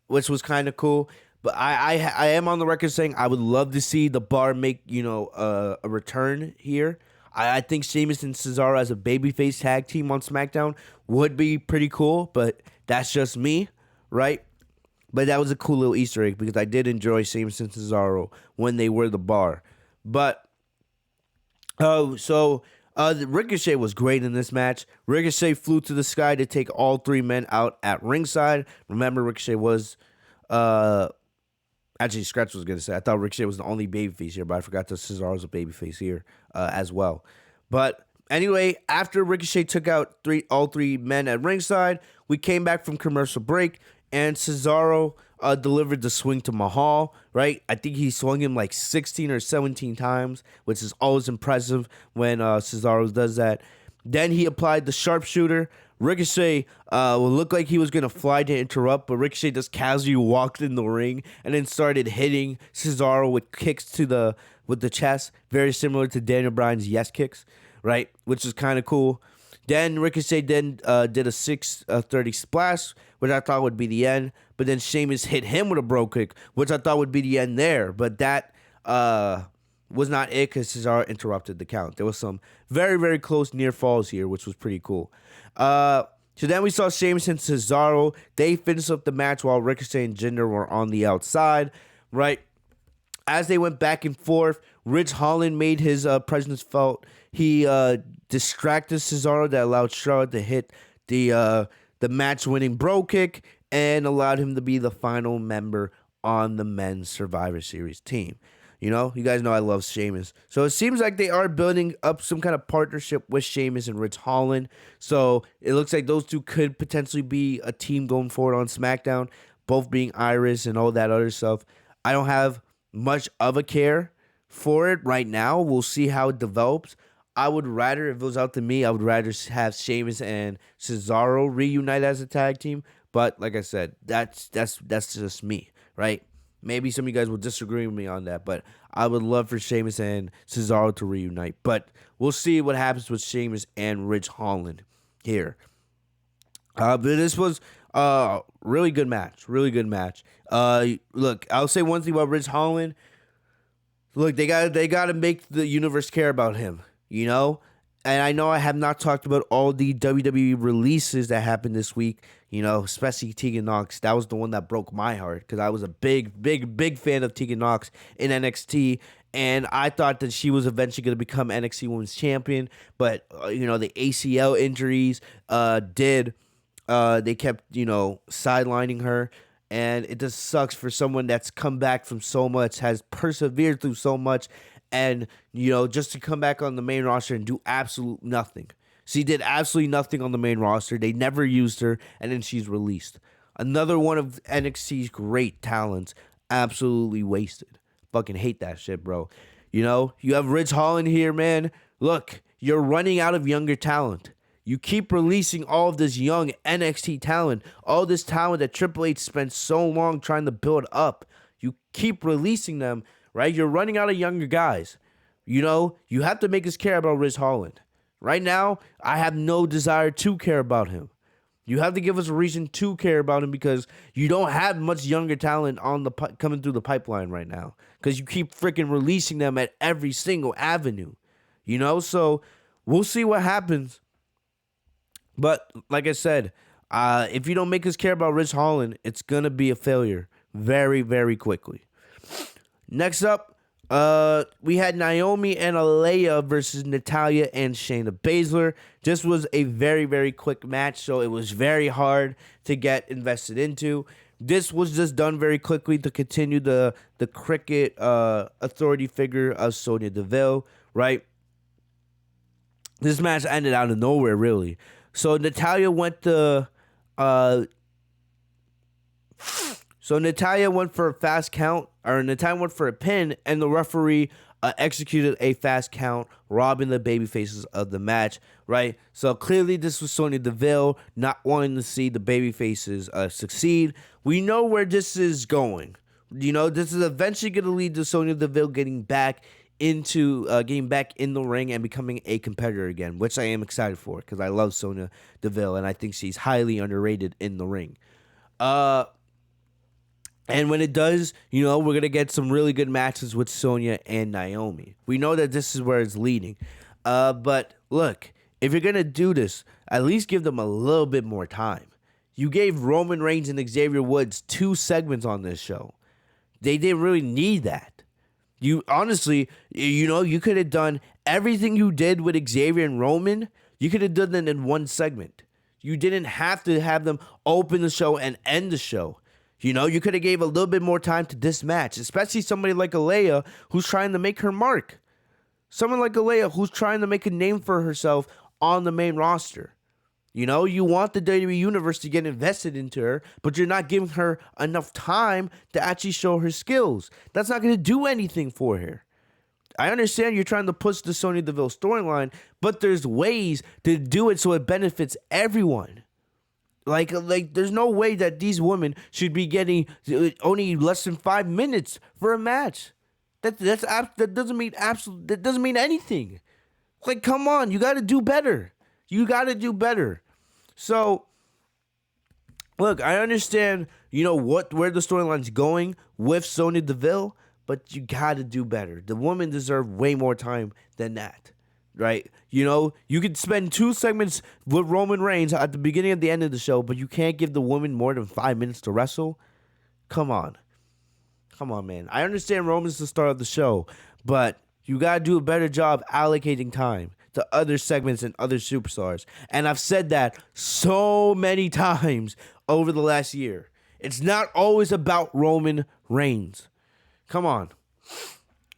Which was kind of cool. But I am on the record saying I would love to see the bar make a return here. I think Sheamus and Cesaro as a babyface tag team on SmackDown would be pretty cool, but that's just me, right? But that was a cool little Easter egg because I did enjoy Sheamus and Cesaro when they were the bar. But Ricochet was great in this match. Ricochet flew to the sky to take all three men out at ringside. Remember, Ricochet was actually, Scratch was going to say, I thought Ricochet was the only babyface here, but I forgot that Cesaro's a babyface here as well. But anyway, after Ricochet took out all three men at ringside, we came back from commercial break, and Cesaro delivered the swing to Mahal, right? I think he swung him like 16 or 17 times, which is always impressive when Cesaro does that. Then he applied the sharpshooter. Ricochet looked like he was going to fly to interrupt, but Ricochet just casually walked in the ring and then started hitting Cesaro with kicks with the chest, very similar to Daniel Bryan's yes kicks, right? Which is kind of cool. Then Ricochet did a 630 splash, which I thought would be the end. But then Sheamus hit him with a bro kick, which I thought would be the end there. But that was not it because Cesaro interrupted the count. There was some very, very close near falls here, which was pretty cool. So then we saw Sheamus and Cesaro. They finished up the match while Ricochet and Jinder were on the outside, right? As they went back and forth, Ridge Holland made his presence felt. He distracted Cesaro that allowed Charlotte to hit the match-winning bro kick and allowed him to be the final member on the men's Survivor Series team. You know, you guys know I love Sheamus. So it seems like they are building up some kind of partnership with Sheamus and Ridge Holland. So it looks like those two could potentially be a team going forward on SmackDown, both being Iris and all that other stuff. I don't have much of a care for it right now. We'll see how it develops. I would rather, if it was out to me, I would rather have Sheamus and Cesaro reunite as a tag team. But like I said, that's just me, right? Maybe some of you guys will disagree with me on that, but I would love for Sheamus and Cesaro to reunite. But we'll see what happens with Sheamus and Ridge Holland here. But this was a really good match. Really good match. Look, I'll say one thing about Ridge Holland. Look, they gotta make the universe care about him, you know? And I know I have not talked about all the WWE releases that happened this week, you know, especially Tegan Nox. That was the one that broke my heart because I was a big fan of Tegan Nox in NXT. And I thought that she was eventually going to become NXT Women's Champion. But, you know, the ACL injuries they kept, you know, sidelining her. And it just sucks for someone that's come back from so much, has persevered through so much, and, you know, just to come back on the main roster and do absolute nothing. She did absolutely nothing on the main roster. They never used her, and then she's released. Another one of NXT's great talents, absolutely wasted. Fucking hate that shit, bro. You know, you have Ridge Holland here, man. Look, you're running out of younger talent. You keep releasing all of this young NXT talent, all this talent that Triple H spent so long trying to build up. You keep releasing them, right? You're running out of younger guys. You know, you have to make us care about Ridge Holland. Right now, I have no desire to care about him. You have to give us a reason to care about him because you don't have much younger talent on the coming through the pipeline right now because you keep freaking releasing them at every single avenue. You know, so we'll see what happens. But like I said, if you don't make us care about Ridge Holland, it's going to be a failure very, very quickly. Next up, we had Naomi and Aleya versus Natalya and Shayna Baszler. This was a very, very quick match, so it was very hard to get invested into. This was just done very quickly to continue the cricket authority figure of Sonya Deville, right? This match ended out of nowhere, really. So Natalya went for a fast count, or Natalya went for a pin, and the referee executed a fast count, robbing the babyfaces of the match, right? So clearly this was Sonya Deville not wanting to see the babyfaces succeed. We know where this is going. You know, this is eventually going to lead to Sonya Deville getting back in the ring and becoming a competitor again, which I am excited for because I love Sonya Deville and I think she's highly underrated in the ring. And when it does, you know, we're going to get some really good matches with Sonya and Naomi. We know that this is where it's leading. But look, if you're going to do this, at least give them a little bit more time. You gave Roman Reigns and Xavier Woods 2 segments on this show. They didn't really need that. You honestly, you know, you could have done everything you did with Xavier and Roman. You could have done that in one segment. You didn't have to have them open the show and end the show. You know, you could have gave a little bit more time to this match, especially somebody like Aleya who's trying to make her mark. Someone like Aleya who's trying to make a name for herself on the main roster. You know, you want the WWE Universe to get invested into her, but you're not giving her enough time to actually show her skills. That's not going to do anything for her. I understand you're trying to push the Sonya Deville storyline, but there's ways to do it so it benefits everyone. Like there's no way that these women should be getting only less than 5 minutes for a match. That doesn't mean anything. Like, come on, you got to do better. You got to do better. So, look, I understand, you know, where the storyline's going with Sonya Deville, but you got to do better. The women deserve way more time than that, right? You know, you could spend 2 segments with Roman Reigns at the beginning and the end of the show, but you can't give the women more than 5 minutes to wrestle. Come on. Come on, man. I understand Roman's the star of the show, but you got to do a better job allocating time to other segments and other superstars. And I've said that so many times over the last year. It's not always about Roman Reigns. Come on.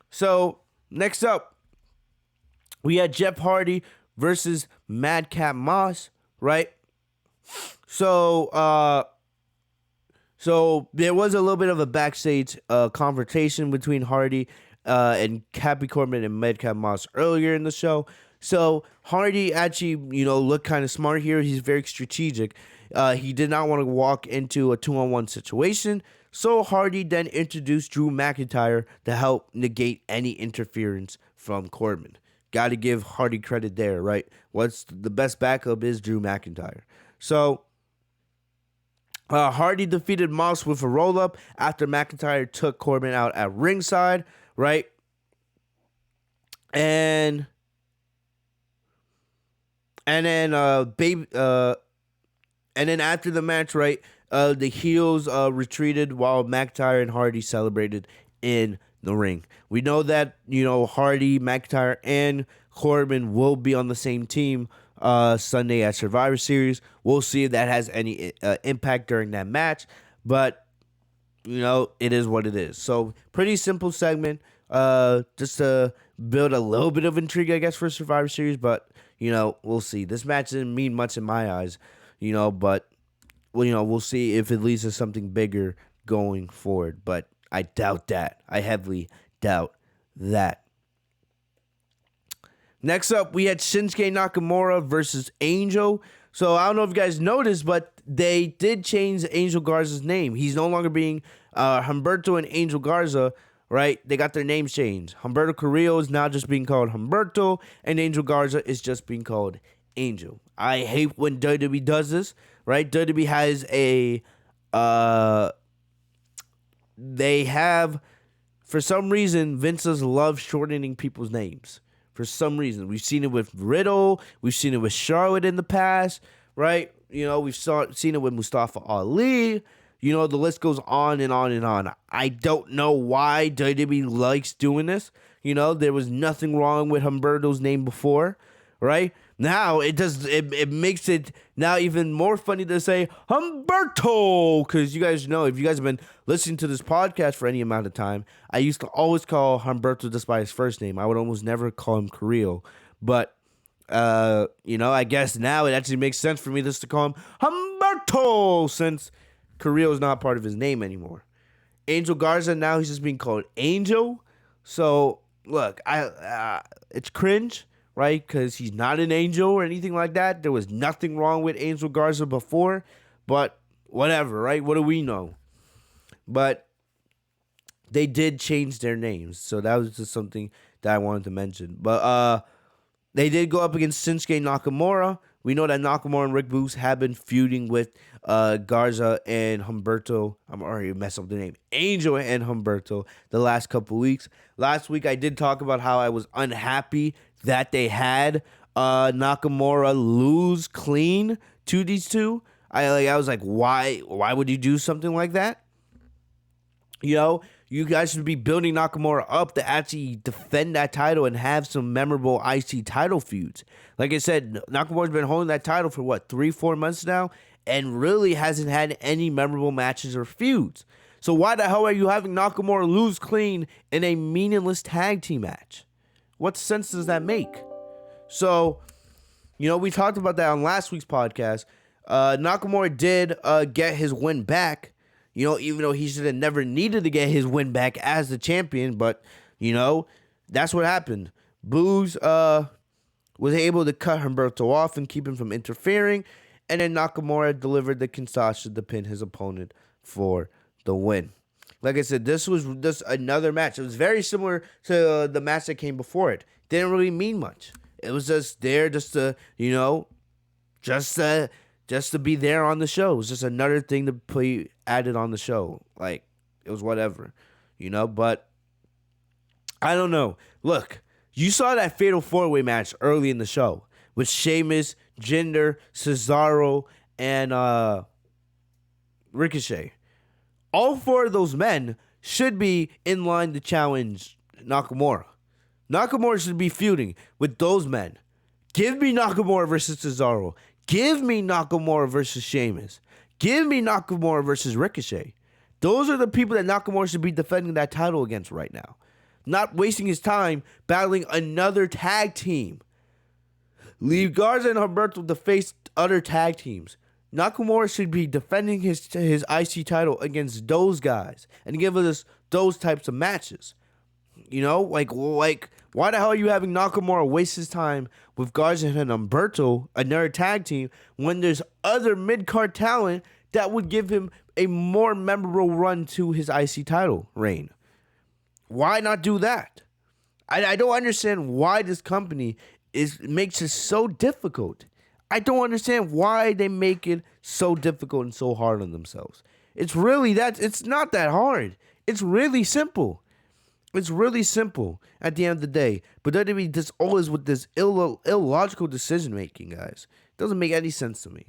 So, next up, we had Jeff Hardy versus Madcap Moss, right? So there was a little bit of a backstage confrontation between Hardy and Happy Corbin and Madcap Moss earlier in the show. So Hardy actually, looked kind of smart here. He's very strategic. He did not want to walk into a 2-on-1 situation. So Hardy then introduced Drew McIntyre to help negate any interference from Corbin. Got to give Hardy credit there, right? What's the best backup is Drew McIntyre. So Hardy defeated Moss with a roll-up after McIntyre took Corbin out at ringside, right? And then after the match, right, the heels retreated while McIntyre and Hardy celebrated in the ring. We know that, Hardy, McIntyre, and Corbin will be on the same team Sunday at Survivor Series. We'll see if that has any impact during that match, but it is what it is. So pretty simple segment, just to build a little bit of intrigue, I guess, for Survivor Series. But we'll see. This match didn't mean much in my eyes, but we'll see if it leads to something bigger going forward. But I doubt that. I heavily doubt that. Next up, we had Shinsuke Nakamura versus Angel. So I don't know if you guys noticed, but they did change Angel Garza's name. He's no longer being Humberto and Angel Garza, right? They got their names changed. Humberto Carrillo is now just being called Humberto, and Angel Garza is just being called Angel. I hate when WWE does this, right? WWE has they have, for some reason, Vince's love shortening people's names. For some reason, we've seen it with Riddle, we've seen it with Charlotte in the past, right? We've seen it with Mustafa Ali. The list goes on and on and on. I don't know why WWE likes doing this. There was nothing wrong with Humberto's name before, right? Now it makes it now even more funny to say Humberto, because you guys know, if you guys have been listening to this podcast for any amount of time, I used to always call Humberto just by his first name. I would almost never call him Carrillo, but I guess now it actually makes sense for me just to call him Humberto, since Carrillo is not part of his name anymore. Angel Garza, now he's just being called Angel. So look, it's cringe, right? Because he's not an angel or anything like that. There was nothing wrong with Angel Garza before, but whatever, right? What do we know? But they did change their names, so that was just something that I wanted to mention. But they did go up against Shinsuke Nakamura. We know that Nakamura and Rick Boogs have been feuding with Garza and Humberto. I'm already messing up the name. Angel and Humberto the last couple weeks. Last week I did talk about how I was unhappy that they had Nakamura lose clean to these two. I was like, why would you do something like that? You guys should be building Nakamura up to actually defend that title and have some memorable IC title feuds. Like I said, Nakamura's been holding that title for 3-4 months now, and really hasn't had any memorable matches or feuds. So why the hell are you having Nakamura lose clean in a meaningless tag team match? What sense does that make? So, we talked about that on last week's podcast. Nakamura did get his win back, even though he should have never needed to get his win back as the champion. But, that's what happened. Boogs was able to cut Humberto off and keep him from interfering. And then Nakamura delivered the Kinshasa to pin his opponent for the win. Like I said, this was just another match. It was very similar to the match that came before it. Didn't really mean much. It was just there just to, just to be there on the show. It was just another thing to be added on the show. Like, it was whatever, but I don't know. Look, you saw that fatal four-way match early in the show with Sheamus, Jinder, Cesaro, and Ricochet. All four of those men should be in line to challenge Nakamura. Nakamura should be feuding with those men. Give me Nakamura versus Cesaro. Give me Nakamura versus Sheamus. Give me Nakamura versus Ricochet. Those are the people that Nakamura should be defending that title against right now. Not wasting his time battling another tag team. Leave Garza and Humberto to face other tag teams. Nakamura should be defending his IC title against those guys and give us those types of matches. You know, like why the hell are you having Nakamura waste his time with Garza and Humberto, another tag team, when there's other mid-card talent that would give him a more memorable run to his IC title reign? Why not do that? I don't understand why this company makes it so difficult. I don't understand why they make it so difficult and so hard on themselves. It's not that hard. It's really simple. It's really simple at the end of the day. But WWE just always with this illogical decision making, guys. It doesn't make any sense to me.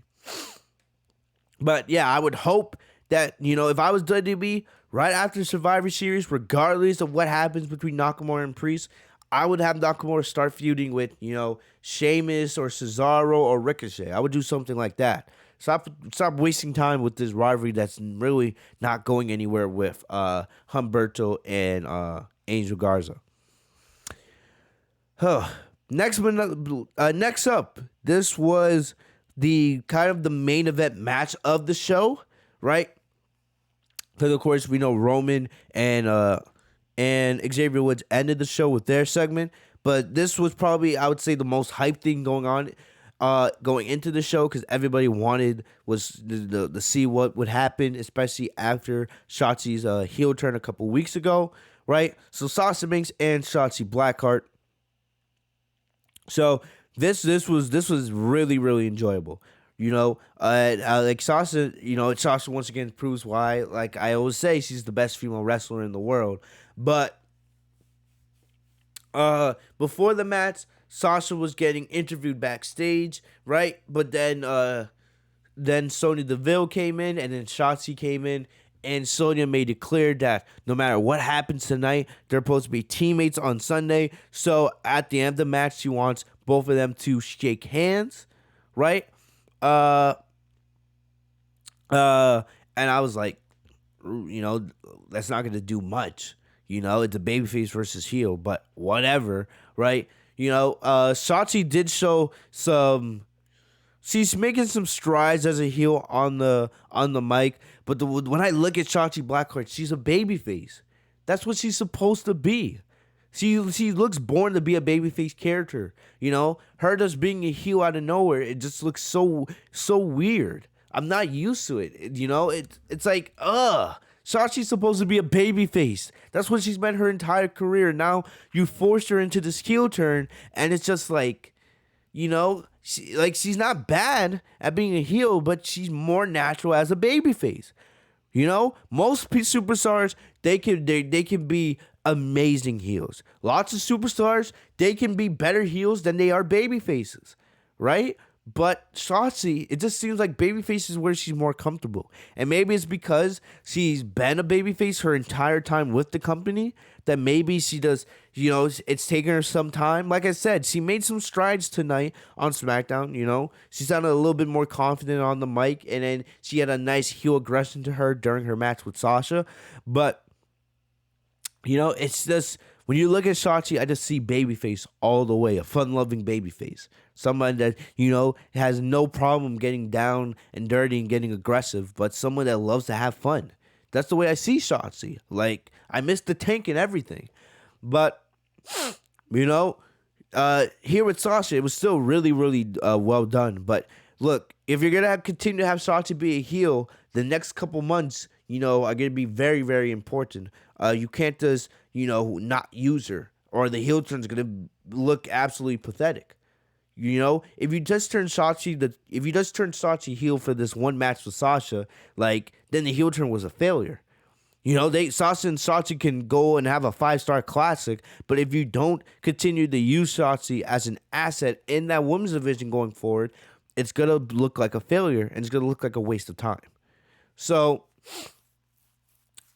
But yeah, I would hope that, if I was WWE right after Survivor Series, regardless of what happens between Nakamura and Priest, I would have Nakamura start feuding with, Sheamus or Cesaro or Ricochet. I would do something like that. Stop wasting time with this rivalry that's really not going anywhere with Humberto and Angel Garza. Next up, this was the kind of the main event match of the show, right? Because of course we know Roman and Xavier Woods ended the show with their segment, but this was probably, I would say, the most hype thing going on going into the show, because everybody wanted was to see what would happen, especially after Shotzi's heel turn a couple weeks ago, right? So Sasha Banks and Shotzi Blackheart. So this was really, really enjoyable. Like Sasha, Sasha once again proves why, like I always say, she's the best female wrestler in the world. But before the match, Sasha was getting interviewed backstage, right? But then Sonya Deville came in, and then Shotzi came in, and Sonya made it clear that no matter what happens tonight, they're supposed to be teammates on Sunday. So at the end of the match, she wants both of them to shake hands, right? And I was like, that's not gonna do much. It's a babyface versus heel, but whatever, right? Shotzi did show some. She's making some strides as a heel on the mic, but when I look at Shotzi Blackheart, she's a babyface. That's what she's supposed to be. She looks born to be a babyface character. Her just being a heel out of nowhere, it just looks so weird. I'm not used to it. It's like, Shotzi's supposed to be a babyface. That's what she's been her entire career. Now you forced her into this heel turn, and it's just like, she's not bad at being a heel, but she's more natural as a babyface. Most superstars, they can be amazing heels. Lots of superstars, they can be better heels than they are baby faces, right? But Shotzi, it just seems like babyface is where she's more comfortable. And maybe it's because she's been a babyface her entire time with the company that maybe she does, it's taken her some time. Like I said, she made some strides tonight on SmackDown, She sounded a little bit more confident on the mic, and then she had a nice heel aggression to her during her match with Sasha. But, it's just, when you look at Shotzi, I just see babyface all the way, a fun-loving babyface. Someone that, has no problem getting down and dirty and getting aggressive, but someone that loves to have fun. That's the way I see Shotzi. Like, I miss the tank and everything. But, here with Sasha, it was still really, really well done. But, look, if you're going to continue to have Sasha be a heel, the next couple months, are going to be very, very important. You can't just, not use her, or the heel turn's going to look absolutely pathetic. If you just turn Shotzi heel for this one match with Sasha, then the heel turn was a failure. Sasha and Shotzi can go and have a 5-star classic, but if you don't continue to use Shotzi as an asset in that women's division going forward, it's gonna look like a failure and it's gonna look like a waste of time. So,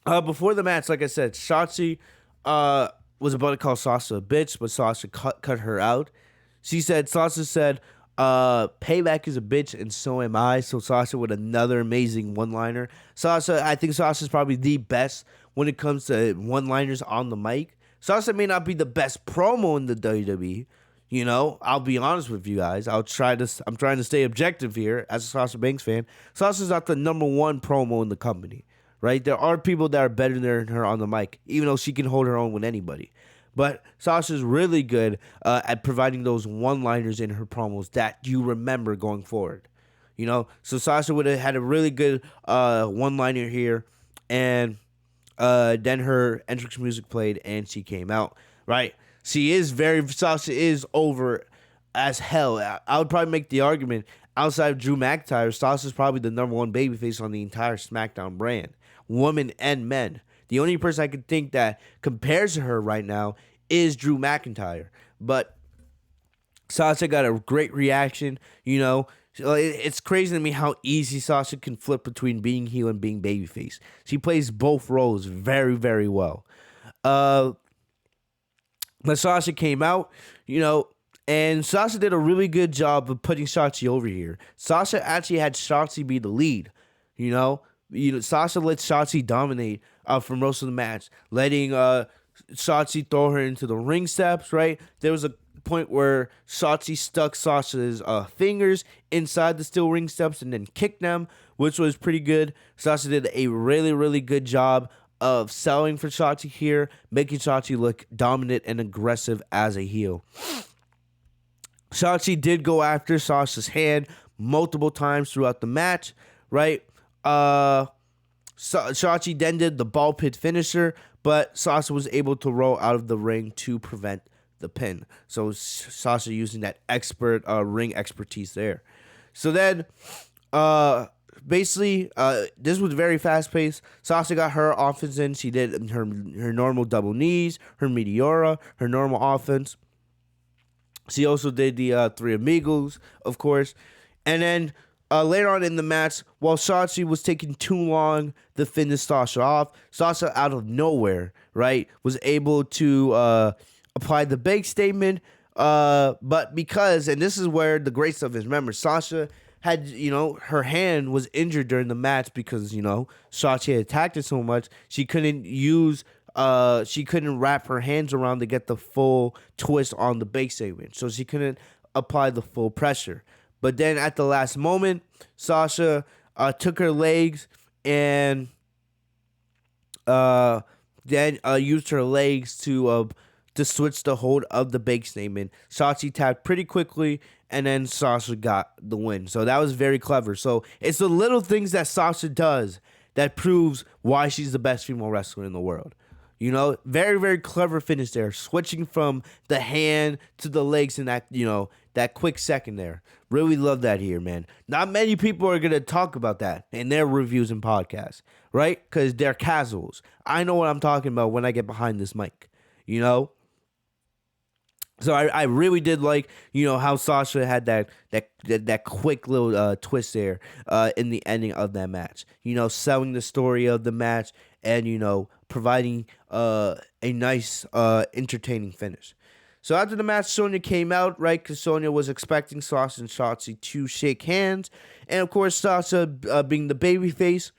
before the match, like I said, Shotzi was about to call Sasha a bitch, but Sasha cut her out. Sasha said, payback is a bitch and so am I. So Sasha with another amazing one-liner. I think Sasha's probably the best when it comes to one-liners on the mic. Sasha may not be the best promo in the WWE. I'll be honest with you guys. I'm trying to stay objective here as a Sasha Banks fan. Sasha's not the number one promo in the company, right? There are people that are better than her on the mic, even though she can hold her own with anybody. But Sasha's really good at providing those one-liners in her promos that you remember going forward. So Sasha would have had a really good one-liner here, and then her entrance music played, and she came out, right? Sasha is over as hell. I would probably make the argument, outside of Drew McIntyre, Sasha's probably the number one babyface on the entire SmackDown brand, women and men. The only person I could think that compares to her right now is Drew McIntyre. But Sasha got a great reaction. It's crazy to me how easy Sasha can flip between being heel and being babyface. She plays both roles very, very well. But Sasha came out, and Sasha did a really good job of putting Shotzi over here. Sasha actually had Shotzi be the lead, Sasha let Shotzi dominate for most of the match, letting Shotzi throw her into the ring steps, right? There was a point where Shotzi stuck Sasha's fingers inside the steel ring steps and then kicked them, which was pretty good. Sasha did a really, really good job of selling for Shotzi here, making Shotzi look dominant and aggressive as a heel. Shotzi did go after Sasha's hand multiple times throughout the match, right? Shotzi then did the ball pit finisher, but Sasha was able to roll out of the ring to prevent the pin. So Sasha using that expert ring expertise there. So then, basically, this was very fast paced. Sasha got her offense in. She did her normal double knees, her Meteora, her normal offense. She also did the Three Amigos, of course, and then. Later on in the match, while Shotzi was taking too long to finish Sasha off, Sasha out of nowhere, right, was able to apply the big statement. But because, and this is where the great stuff is, remember, Sasha had, her hand was injured during the match because, Shotzi had attacked it so much, she couldn't wrap her hands around to get the full twist on the big statement. So she couldn't apply the full pressure. But then at the last moment, Sasha took her legs and then used her legs to switch the hold of the big statement. Shotzi tapped pretty quickly, and then Sasha got the win. So that was very clever. So it's the little things that Sasha does that proves why she's the best female wrestler in the world. Very, very clever finish there. Switching from the hand to the legs in that, that quick second there. Really love that here, man. Not many people are going to talk about that in their reviews and podcasts, right? Because they're casuals. I know what I'm talking about when I get behind this mic, So I really did like, how Sasha had that quick little twist there in the ending of that match. Selling the story of the match and, providing a nice, entertaining finish. So after the match, Sonya came out, right? Because Sonya was expecting Sasha and Shotzi to shake hands. And, of course, Sasha, being the babyface,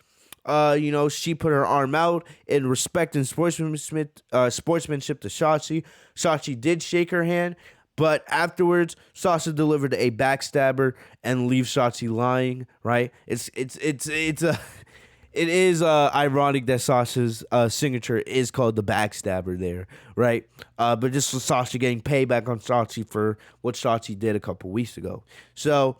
she put her arm out in respect and sportsmanship to Shotzi. Shotzi did shake her hand. But afterwards, Sasha delivered a backstabber and leaves Shotzi lying, right? It is ironic that Sasha's signature is called the backstabber there, right? But this was Sasha getting payback on Shotzi for what Shotzi did a couple weeks ago. So,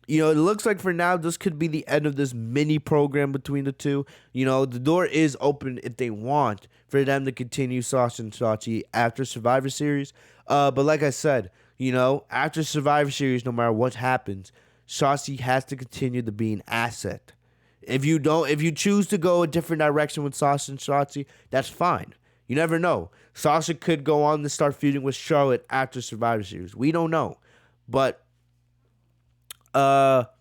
it looks like for now, this could be the end of this mini program between the two. The door is open if they want for them to continue Sasha and Shotzi after Survivor Series. But like I said, after Survivor Series, no matter what happens, Shotzi has to continue to be an asset. If you choose to go a different direction with Sasha and Shotzi, that's fine. You never know. Sasha could go on to start feuding with Charlotte after Survivor Series. We don't know. But but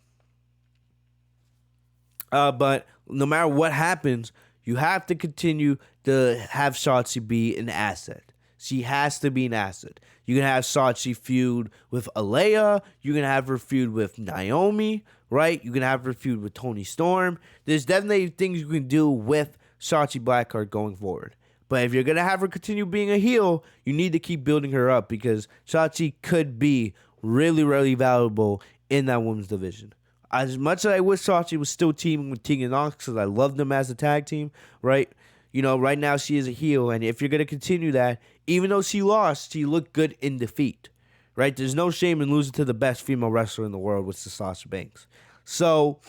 no matter what happens, you have to continue to have Shotzi be an asset. She has to be an asset. You can have Shotzi feud with Alea. You can have her feud with Naomi, right? You can have her feud with Toni Storm. There's definitely things you can do with Shotzi Blackheart going forward. But if you're going to have her continue being a heel, you need to keep building her up because Shotzi could be really, really valuable in that women's division. As much as I wish Shotzi was still teaming with Tegan Nox because I love them as a tag team, right? You know, right now she is a heel, and if you're going to continue that, even though she lost, she looked good in defeat, right? There's no shame in losing to the best female wrestler in the world, which is Sasha Banks. So,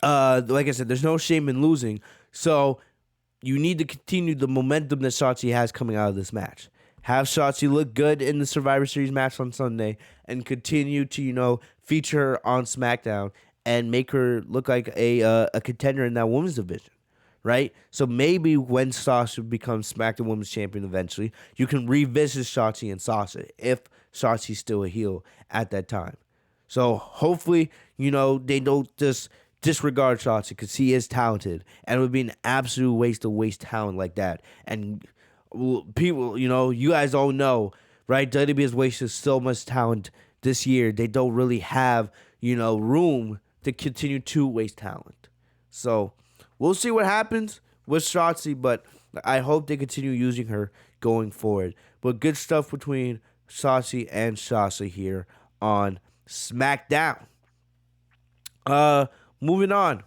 like I said, there's no shame in losing. So, you need to continue the momentum that Shotzi has coming out of this match. Have Shotzi look good in the Survivor Series match on Sunday and continue to, you know, feature her on SmackDown and make her look like a contender in that women's division, right? So maybe when Sasha becomes SmackDown Women's Champion eventually, you can revisit Shotzi and Sasha if Shotzi's still a heel at that time. So hopefully, you know, they don't just disregard Shotzi because he is talented, and it would be an absolute waste to waste talent like that. And people, you know, you guys all know, right? WWE has wasted so much talent this year. They don't really have, you know, room to continue to waste talent. So we'll see what happens with Shotzi, but I hope they continue using her going forward. But good stuff between Shotzi and Sasha here on SmackDown. Moving on.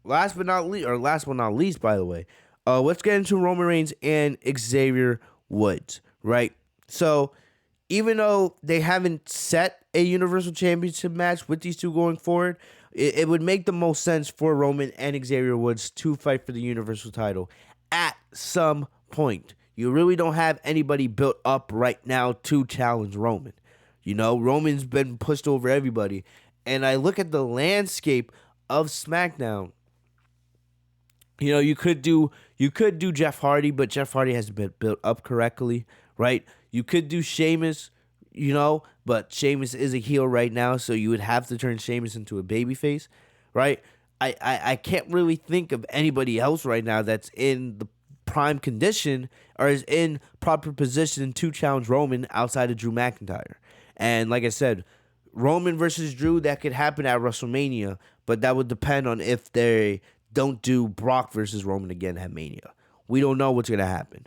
Last but not least, by the way, let's get into Roman Reigns and Xavier Woods, right? So, even though they haven't set a Universal Championship match with these two going forward, it would make the most sense for Roman and Xavier Woods to fight for the Universal title at some point. You really don't have anybody built up right now to challenge Roman. You know, Roman's been pushed over everybody. And I look at the landscape of SmackDown. You know, you could do Jeff Hardy, but Jeff Hardy hasn't been built up correctly, right? You could do Sheamus, you know, but Sheamus is a heel right now, so you would have to turn Sheamus into a babyface, right? I can't really think of anybody else right now that's in the prime condition or is in proper position to challenge Roman outside of Drew McIntyre. And like I said, Roman versus Drew, that could happen at WrestleMania, but that would depend on if they don't do Brock versus Roman again at Mania. We don't know what's going to happen.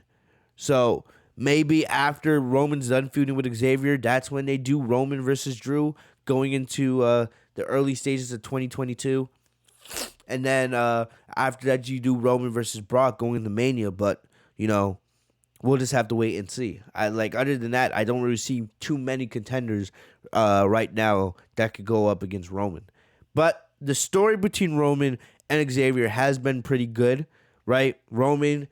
So maybe after Roman's done feuding with Xavier, that's when they do Roman versus Drew going into the early stages of 2022. And then after that, you do Roman versus Brock going into Mania. But, you know, we'll just have to wait and see. Other than that, I don't really see too many contenders right now that could go up against Roman. But the story between Roman and Xavier has been pretty good, right? Roman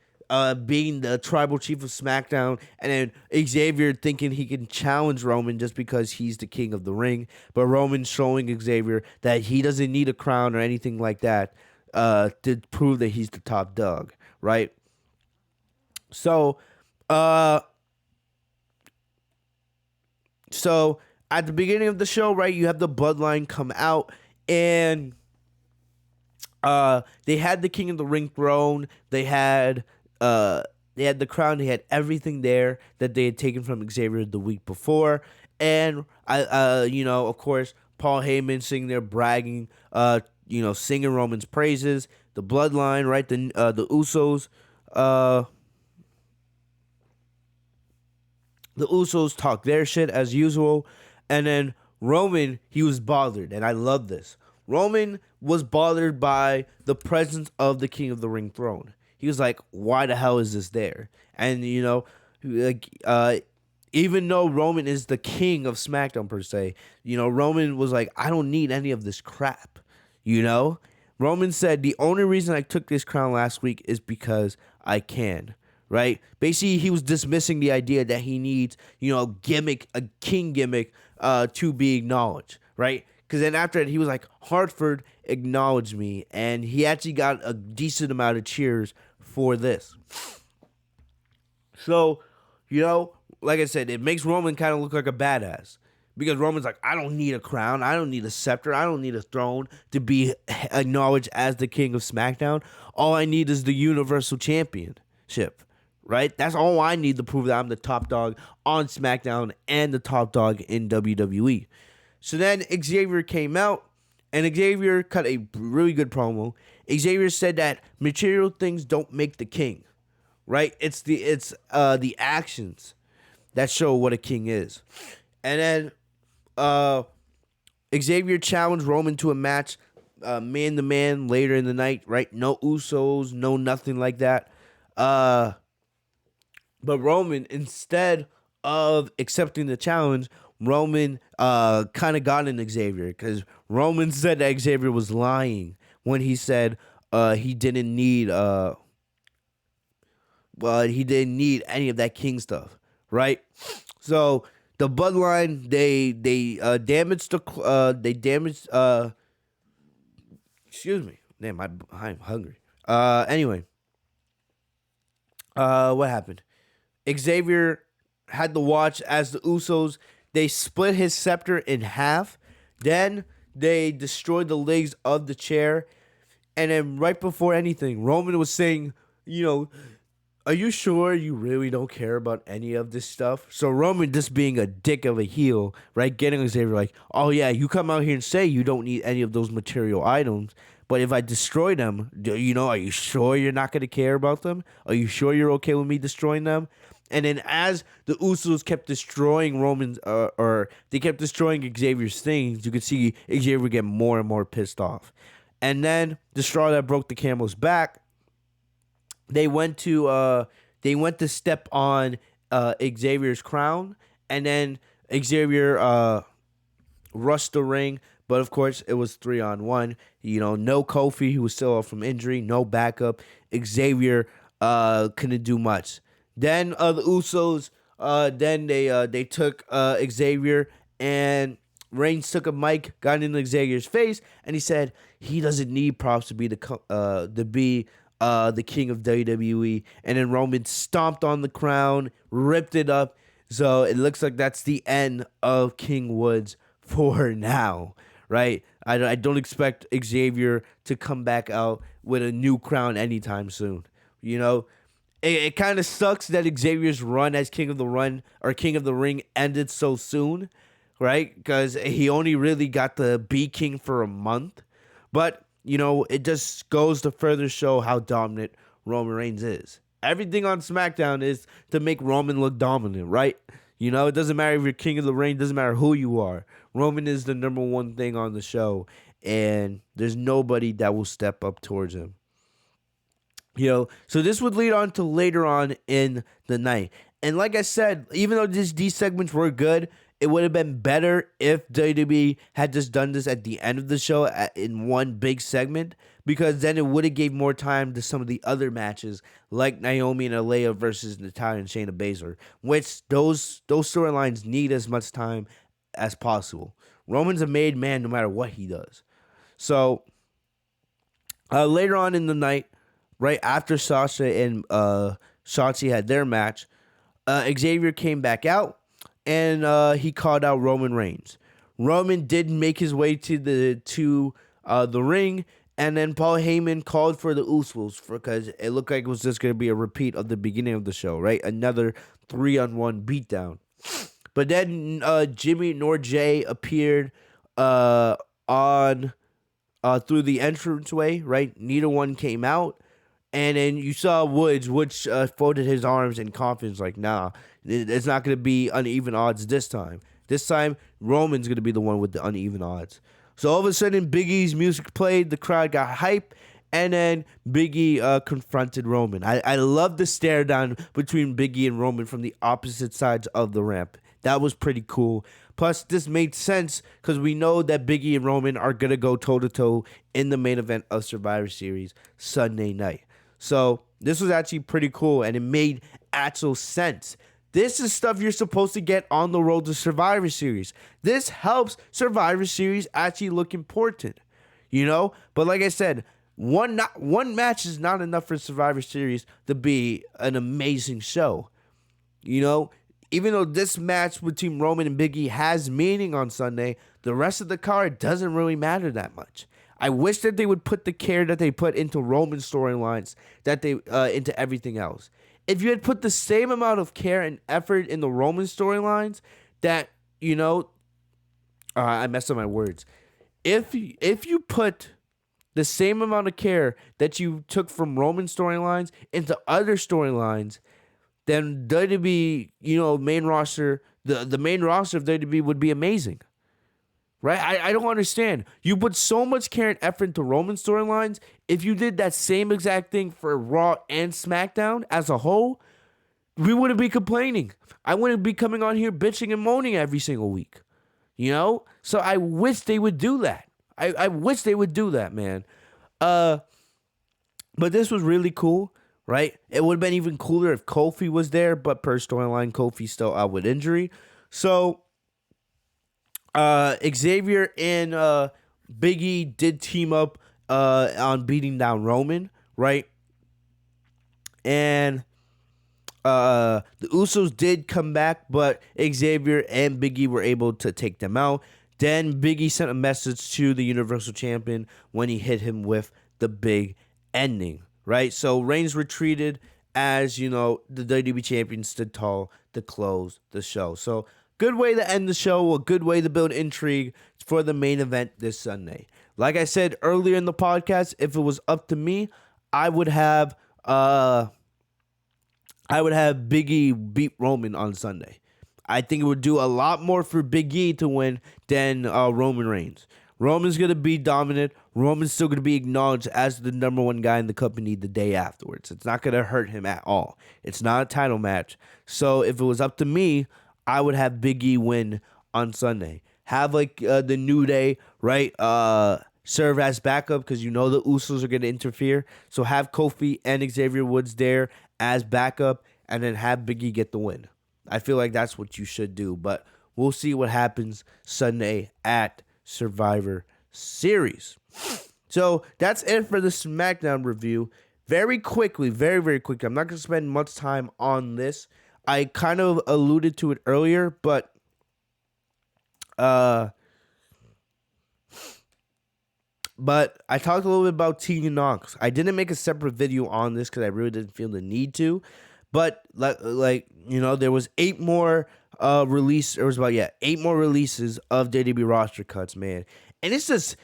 being the tribal chief of SmackDown, and then Xavier thinking he can challenge Roman just because he's the king of the ring. But Roman showing Xavier that he doesn't need a crown or anything like that to prove that he's the top dog, right? So at the beginning of the show, right, you have the Bloodline come out, and they had the King of the Ring throne. They had the crown. They had everything there that they had taken from Xavier the week before. And of course, Paul Heyman sitting there bragging, singing Roman's praises. The Bloodline, right? The Usos. The Usos talk their shit as usual. And then Roman, he was bothered, and I love this. Roman was bothered by the presence of the King of the Ring throne. He was like, why the hell is this there? And, even though Roman is the king of SmackDown per se, Roman was like, I don't need any of this crap, Roman said, the only reason I took this crown last week is because I can, right? Basically, he was dismissing the idea that he needs, a king gimmick to be acknowledged, right? Because then after that, he was like, Hartford acknowledged me, and he actually got a decent amount of cheers for this. So, like I said, it makes Roman kind of look like a badass. Because Roman's like, I don't need a crown. I don't need a scepter. I don't need a throne to be acknowledged as the king of SmackDown. All I need is the Universal Championship, right? That's all I need to prove that I'm the top dog on SmackDown and the top dog in WWE. So then Xavier came out, and Xavier cut a really good promo. Xavier said that material things don't make the king, right? It's the actions that show what a king is. And then Xavier challenged Roman to a match, man to man, later in the night, right? No Usos, no nothing like that. But Roman, instead of accepting the challenge, Roman kind of got in Xavier, because Roman said that Xavier was lying when he said he didn't need any of that king stuff, right? So the bloodline, they damaged excuse me. Damn, I'm hungry. Anyway. What happened? Xavier had to watch as the Usos, they split his scepter in half. Then they destroyed the legs of the chair. And then right before anything, Roman was saying, are you sure you really don't care about any of this stuff? So Roman, just being a dick of a heel, right? Getting Xavier like, oh yeah, you come out here and say you don't need any of those material items, but if I destroy them, are you sure you're not going to care about them? Are you sure you're okay with me destroying them? And then as the Usos kept destroying they kept destroying Xavier's things, you could see Xavier get more and more pissed off. And then the straw that broke the camel's back, they went to step on Xavier's crown, and then Xavier rushed the ring, but of course it was 3-on-1. No Kofi, who was still off from injury, no backup. Xavier couldn't do much. Then the Usos, they took Xavier, and Reigns took a mic, got into Xavier's face, and he said he doesn't need props to be the king of WWE. And then Roman stomped on the crown, ripped it up. So it looks like that's the end of King Woods for now, right? I don't expect Xavier to come back out with a new crown anytime soon. It kind of sucks that Xavier's run as King of the Ring ended so soon, right? Because he only really got to be king for a month. But it just goes to further show how dominant Roman Reigns is. Everything on SmackDown is to make Roman look dominant, right? It doesn't matter if you're King of the Ring, doesn't matter who you are. Roman is the number one thing on the show, and there's nobody that will step up towards him. So this would lead on to later on in the night. And like I said, even though these segments were good, it would have been better if WWE had just done this at the end of the show in one big segment, because then it would have gave more time to some of the other matches like Naomi and Alea versus Natalya and Shayna Baszler, which those storylines need as much time as possible. Roman's a made man no matter what he does. So later on in the night, right after Sasha and Shotzi had their match, Xavier came back out, and he called out Roman Reigns. Roman did make his way to the ring, and then Paul Heyman called for the Usos because it looked like it was just going to be a repeat of the beginning of the show, right? Another 3-on-1 beatdown. But then Jimmy nor Jay appeared through the entranceway, right? Neither one came out. And then you saw Woods, which folded his arms in confidence, like, nah, it's not going to be uneven odds this time. This time, Roman's going to be the one with the uneven odds. So all of a sudden, Big E's music played, the crowd got hype, and then Big E confronted Roman. I love the stare down between Big E and Roman from the opposite sides of the ramp. That was pretty cool. Plus, this made sense because we know that Big E and Roman are going to go toe-to-toe in the main event of Survivor Series Sunday night. So this was actually pretty cool, and it made actual sense This is stuff you're supposed to get on the road to Survivor Series. This helps Survivor Series actually look important, you know? But like I said, one match is not enough for Survivor Series to be an amazing show. You know, even though this match between Roman and Big E has meaning on Sunday, the rest of the card doesn't really matter that much. I wish that they would put the care that they put into Roman storylines that they into everything else. If you had put the same amount of care and effort in the Roman storylines, that, you know, I messed up my words. If you put the same amount of care that you took from Roman storylines into other storylines, then WWE, you know, main roster, the main roster of WWE would be amazing. Right? I don't understand. You put so much care and effort into Roman storylines. If you did that same exact thing for Raw and SmackDown as a whole, we wouldn't be complaining. I wouldn't be coming on here bitching and moaning every single week. You know? So I wish they would do that. I wish they would do that, man. But this was really cool, right? It would have been even cooler if Kofi was there, but per storyline, Kofi's still out with injury. So Xavier and Big E did team up on beating down Roman, right? And the Usos did come back, but Xavier and Big E were able to take them out. Then Big E sent a message to the Universal Champion when he hit him with the big ending, right? So Reigns retreated as, you know, the WWE Champion stood tall to close the show. So good way to end the show, a good way to build intrigue for the main event this Sunday. Like I said earlier in the podcast, if it was up to me, I would have Big E beat Roman on Sunday. I think it would do a lot more for Big E to win than Roman Reigns. Roman's going to be dominant. Roman's still going to be acknowledged as the number one guy in the company the day afterwards. It's not going to hurt him at all. It's not a title match. So if it was up to me, I would have Big E win on Sunday. Have like the New Day, right? Serve as backup because you know the Usos are going to interfere. So have Kofi and Xavier Woods there as backup and then have Big E get the win. I feel like that's what you should do. But we'll see what happens Sunday at Survivor Series. So that's it for the SmackDown review. Very quickly, very, very quickly. I'm not going to spend much time on this. I kind of alluded to it earlier, but I talked a little bit about Tegan Knox. I didn't make a separate video on this because I really didn't feel the need to. But like you know, there was 8 more releases of WWE roster cuts, man. And it's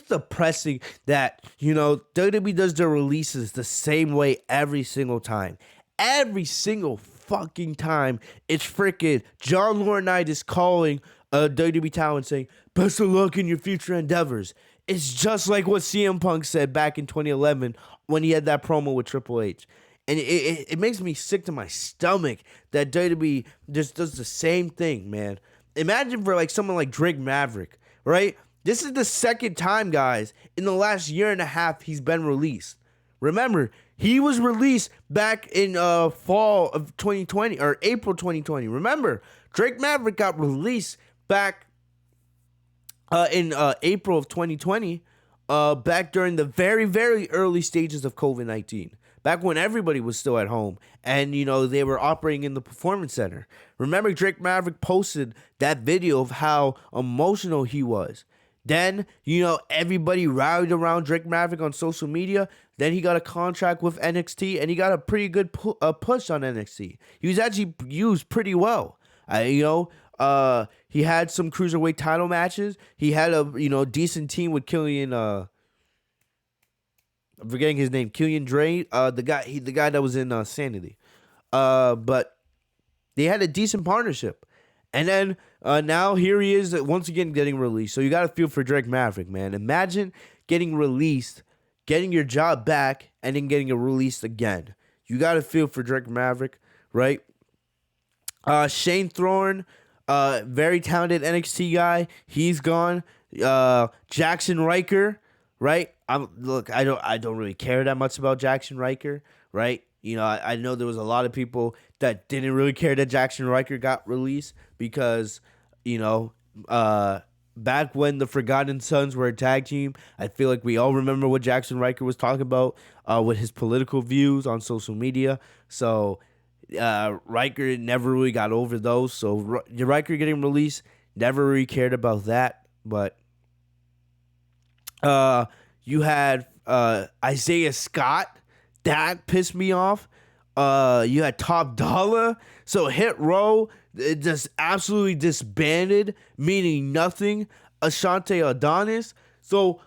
depressing that, you know, WWE does their releases the same way every single time. Every single fucking time, it's freaking John Laurinaitis calling a WWE talent saying, best of luck in your future endeavors. It's just like what CM Punk said back in 2011 when he had that promo with Triple H. And it makes me sick to my stomach that WWE just does the same thing, man. Imagine for like someone like Drake Maverick, right? This is the second time, guys, in the last year and a half he's been released. Remember, he was released back in fall of 2020 or April 2020. Remember, Drake Maverick got released back in April of 2020, back during the very, very early stages of COVID-19. Back when everybody was still at home and, you know, they were operating in the Performance Center. Remember, Drake Maverick posted that video of how emotional he was. Then, you know, everybody rallied around Drake Maverick on social media. Then he got a contract with NXT, and he got a pretty good push on NXT. He was actually used pretty well. He had some cruiserweight title matches. He had a, you know, decent team with Killian. I'm forgetting his name, Killian Dray. The guy that was in Sanity. But they had a decent partnership. And then now here he is once again getting released. So you got to feel for Drake Maverick, man. Imagine getting released, getting your job back, and then getting released again. You got to feel for Drake Maverick, right? Shane Thorne, very talented NXT guy. He's gone. Jackson Riker, right? I don't really care that much about Jackson Riker, right? I know there was a lot of people that didn't really care that Jackson Riker got released because, you know, back when the Forgotten Sons were a tag team, I feel like we all remember what Jackson Riker was talking about with his political views on social media. So Riker never really got over those. So Riker getting released, never really cared about that. But you had Isaiah Scott. That pissed me off. You had Top Dollar. So Hit Row, it just absolutely disbanded, meaning nothing. Ashante Adonis. So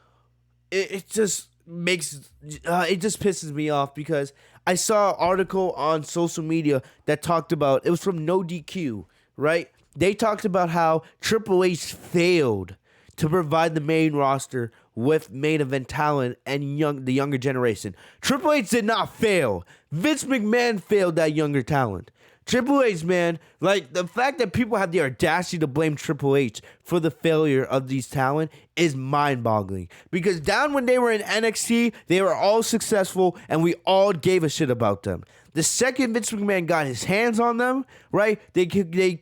it just pisses me off because I saw an article on social media that talked about, it was from No DQ, right? They talked about how Triple H failed to provide the main roster with main event talent and the younger generation. Triple H did not fail. Vince McMahon failed that younger talent. Triple H, man, like the fact that people have the audacity to blame Triple H for the failure of these talent is mind-boggling. Because down when they were in NXT, they were all successful and we all gave a shit about them. The second Vince McMahon got his hands on them, right, they became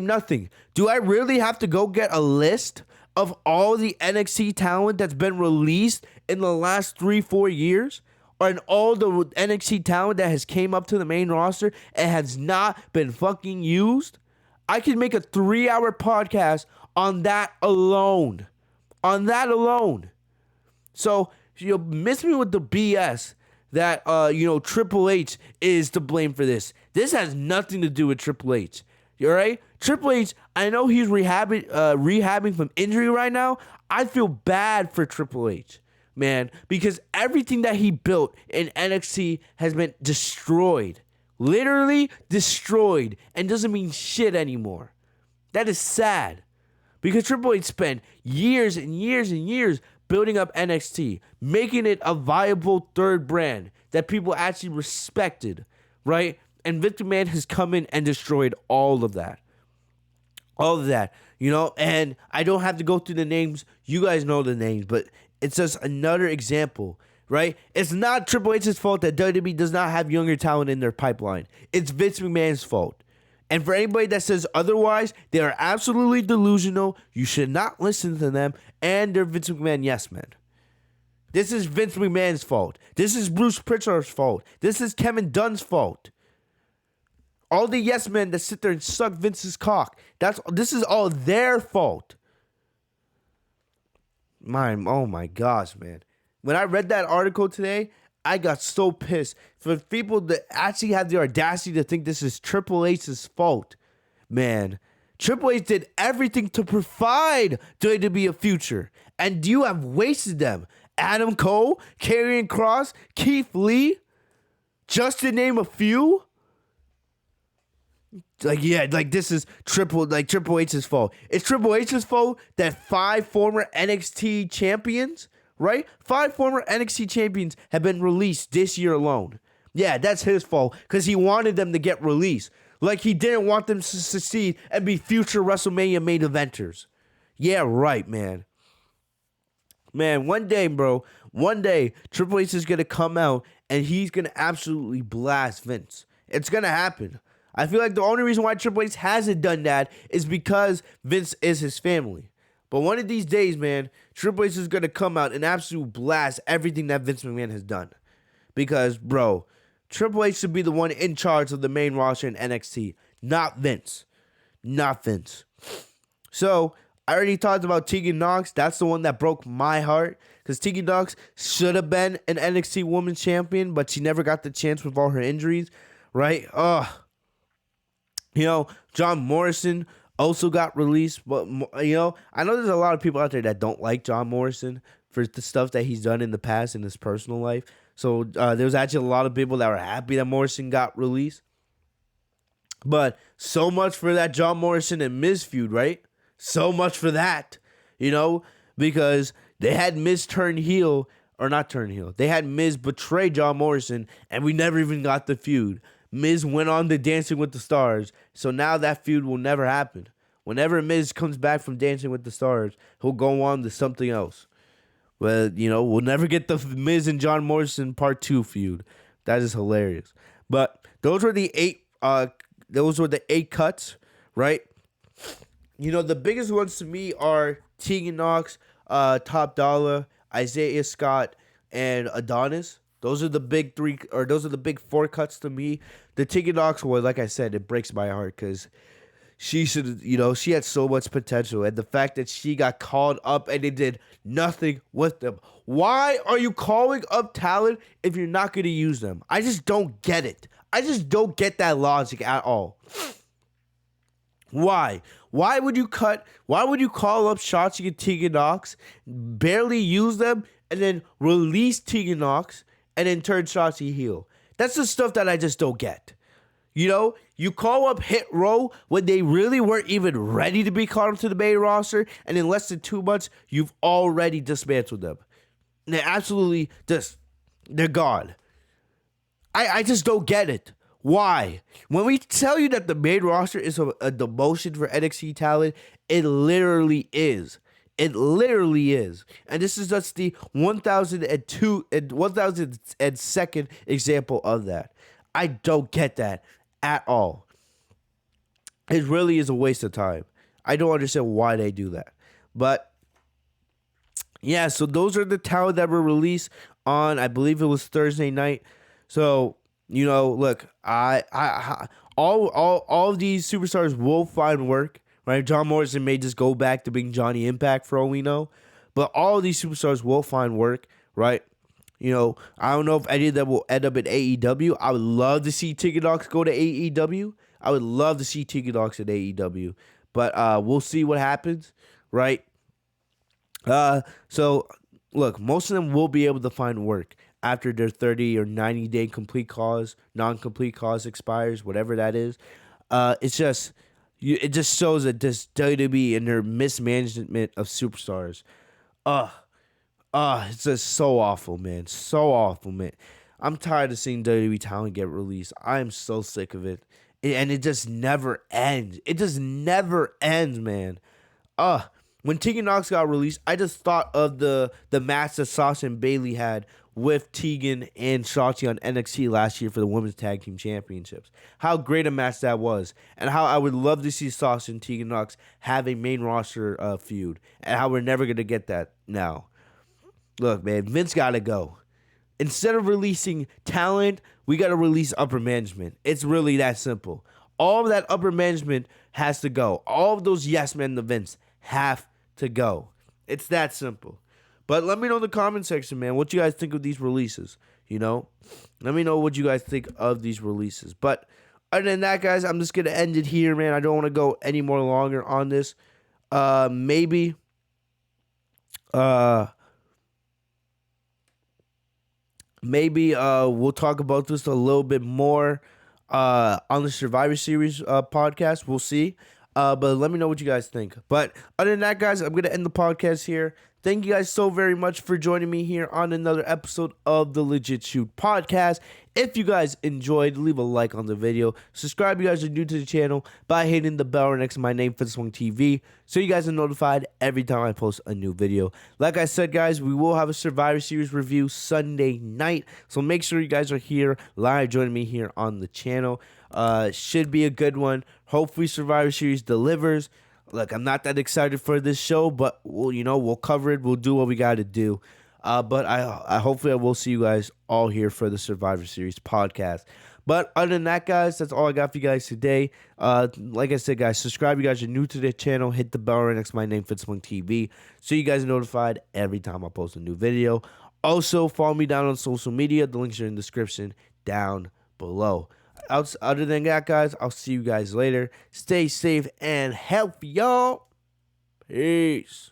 nothing. Do I really have to go get a list of all the NXT talent that's been released in the last 3-4 years? And all the NXT talent that has came up to the main roster and has not been fucking used? I can make a 3-hour podcast on that alone. On that alone. So, miss me with the BS that, Triple H is to blame for this. This has nothing to do with Triple H. All right? Triple H, I know he's rehabbing from injury right now. I feel bad for Triple H, man, because everything that he built in NXT has been destroyed. Literally destroyed, and doesn't mean shit anymore. That is sad. Because Triple H spent years and years and years building up NXT, making it a viable third brand that people actually respected, right? And Vince McMahon has come in and destroyed all of that. All of that, and I don't have to go through the names. You guys know the names, but it's just another example, right? It's not Triple H's fault that WWE does not have younger talent in their pipeline. It's Vince McMahon's fault. And for anybody that says otherwise, they are absolutely delusional. You should not listen to them, and they're Vince McMahon yes men. This is Vince McMahon's fault. This is Bruce Pritchard's fault. This is Kevin Dunn's fault. All the yes men that sit there and suck Vince's cock. This is all their fault. Oh my gosh, man. When I read that article today, I got so pissed. For people that actually have the audacity to think this is Triple H's fault, man. Triple H did everything to provide WWE a future. And you have wasted them. Adam Cole, Karrion Kross, Keith Lee, just to name a few. This is Triple H's fault. It's Triple H's fault that 5 former NXT champions, right? 5 former NXT champions have been released this year alone. Yeah, that's his fault because he wanted them to get released. Like he didn't want them to succeed and be future WrestleMania main eventers. Yeah, right, man. Man, one day, Triple H is going to come out and he's going to absolutely blast Vince. It's going to happen. I feel like the only reason why Triple H hasn't done that is because Vince is his family. But one of these days, man, Triple H is going to come out and absolutely blast everything that Vince McMahon has done. Because, bro, Triple H should be the one in charge of the main roster in NXT, not Vince. Not Vince. So, I already talked about Tegan Nox. That's the one that broke my heart. Because Tegan Nox should have been an NXT Women's Champion, but she never got the chance with all her injuries, right? John Morrison also got released. But, I know there's a lot of people out there that don't like John Morrison for the stuff that he's done in the past in his personal life. So, there's actually a lot of people that were happy that Morrison got released. But so much for that John Morrison and Miz feud, right? So much for that, because they had Miz turn heel, or not turn heel. They had Miz betray John Morrison, and we never even got the feud. Miz went on to Dancing with the Stars, so now that feud will never happen. Whenever Miz comes back from Dancing with the Stars, he'll go on to something else, Well, we'll never get the Miz and John Morrison Part 2 feud. That is hilarious. But those were the 8 cuts, right? The biggest ones to me are Tegan Nox, Top Dollar, Isaiah Scott, and Adonis. Those are the big 4 cuts to me. The Tegan Nox one, like I said, it breaks my heart because she had so much potential. And the fact that she got called up and they did nothing with them. Why are you calling up talent if you're not going to use them? I just don't get it. I just don't get that logic at all. Why? Why would you call up Shotzi and Tegan Nox, barely use them, and then release Tegan Nox, and then turn Shotzi heel? That's the stuff that I just don't get. You call up Hit Row when they really weren't even ready to be called up to the main roster, and in less than 2 months, you've already dismantled them. And they're gone. I just don't get it. Why? When we tell you that the main roster is a demotion for NXT talent, it literally is. It literally is. And this is just the 1002nd example of that. I don't get that at all. It really is a waste of time. I don't understand why they do that. But yeah, so those are the talent that were released on, I believe it was Thursday night. So, look, all of these superstars will find work, right? John Morrison may just go back to being Johnny Impact for all we know, but all of these superstars will find work, right? I don't know if any of them will end up in AEW. I would love to see Tegan Nox go to AEW. I would love to see Tegan Nox in AEW, but we'll see what happens, right? So look, most of them will be able to find work after their 30 or 90-day non-complete cause expires, whatever that is. It just shows that this WWE and their mismanagement of superstars. It's just so awful, man. So awful, man. I'm tired of seeing WWE talent get released. I am so sick of it. And it just never ends. It just never ends, man. When Tegan Nox got released, I just thought of the match that Sasha and Bayley had with Tegan and Shotzi on NXT last year for the Women's Tag Team Championships. How great a match that was. And how I would love to see Sasha and Tegan Nox have a main roster feud. And how we're never going to get that now. Look, man, Vince got to go. Instead of releasing talent, we got to release upper management. It's really that simple. All of that upper management has to go. All of those yes men to Vince have to go. It's that simple. But let me know in the comment section, man, what you guys think of these releases. Let me know what you guys think of these releases. But other than that, guys, I'm just going to end it here, man. I don't want to go any more longer on this. Maybe we'll talk about this a little bit more on the Survivor Series podcast. We'll see. But let me know what you guys think. But other than that, guys, I'm going to end the podcast here. Thank you guys so very much for joining me here on another episode of the Legit Shoot podcast. If you guys enjoyed, leave a like on the video. Subscribe if you guys are new to the channel by hitting the bell right next to my name, Fitzmonk TV, so you guys are notified every time I post a new video. Like I said, guys, we will have a Survivor Series review Sunday night, so make sure you guys are here live joining me here on the channel. Should be a good one. Hopefully Survivor Series delivers. Look, I'm not that excited for this show, but we'll cover it. We'll do what we got to do. But I hopefully I will see you guys all here for the Survivor Series podcast. But other than that, guys, that's all I got for you guys today. Like I said, guys, subscribe if you guys are new to the channel. Hit the bell right next to my name, Fitzmonk TV, so you guys are notified every time I post a new video. Also, follow me down on social media. The links are in the description down below. Other than that, guys, I'll see you guys later. Stay safe and healthy, y'all. Peace.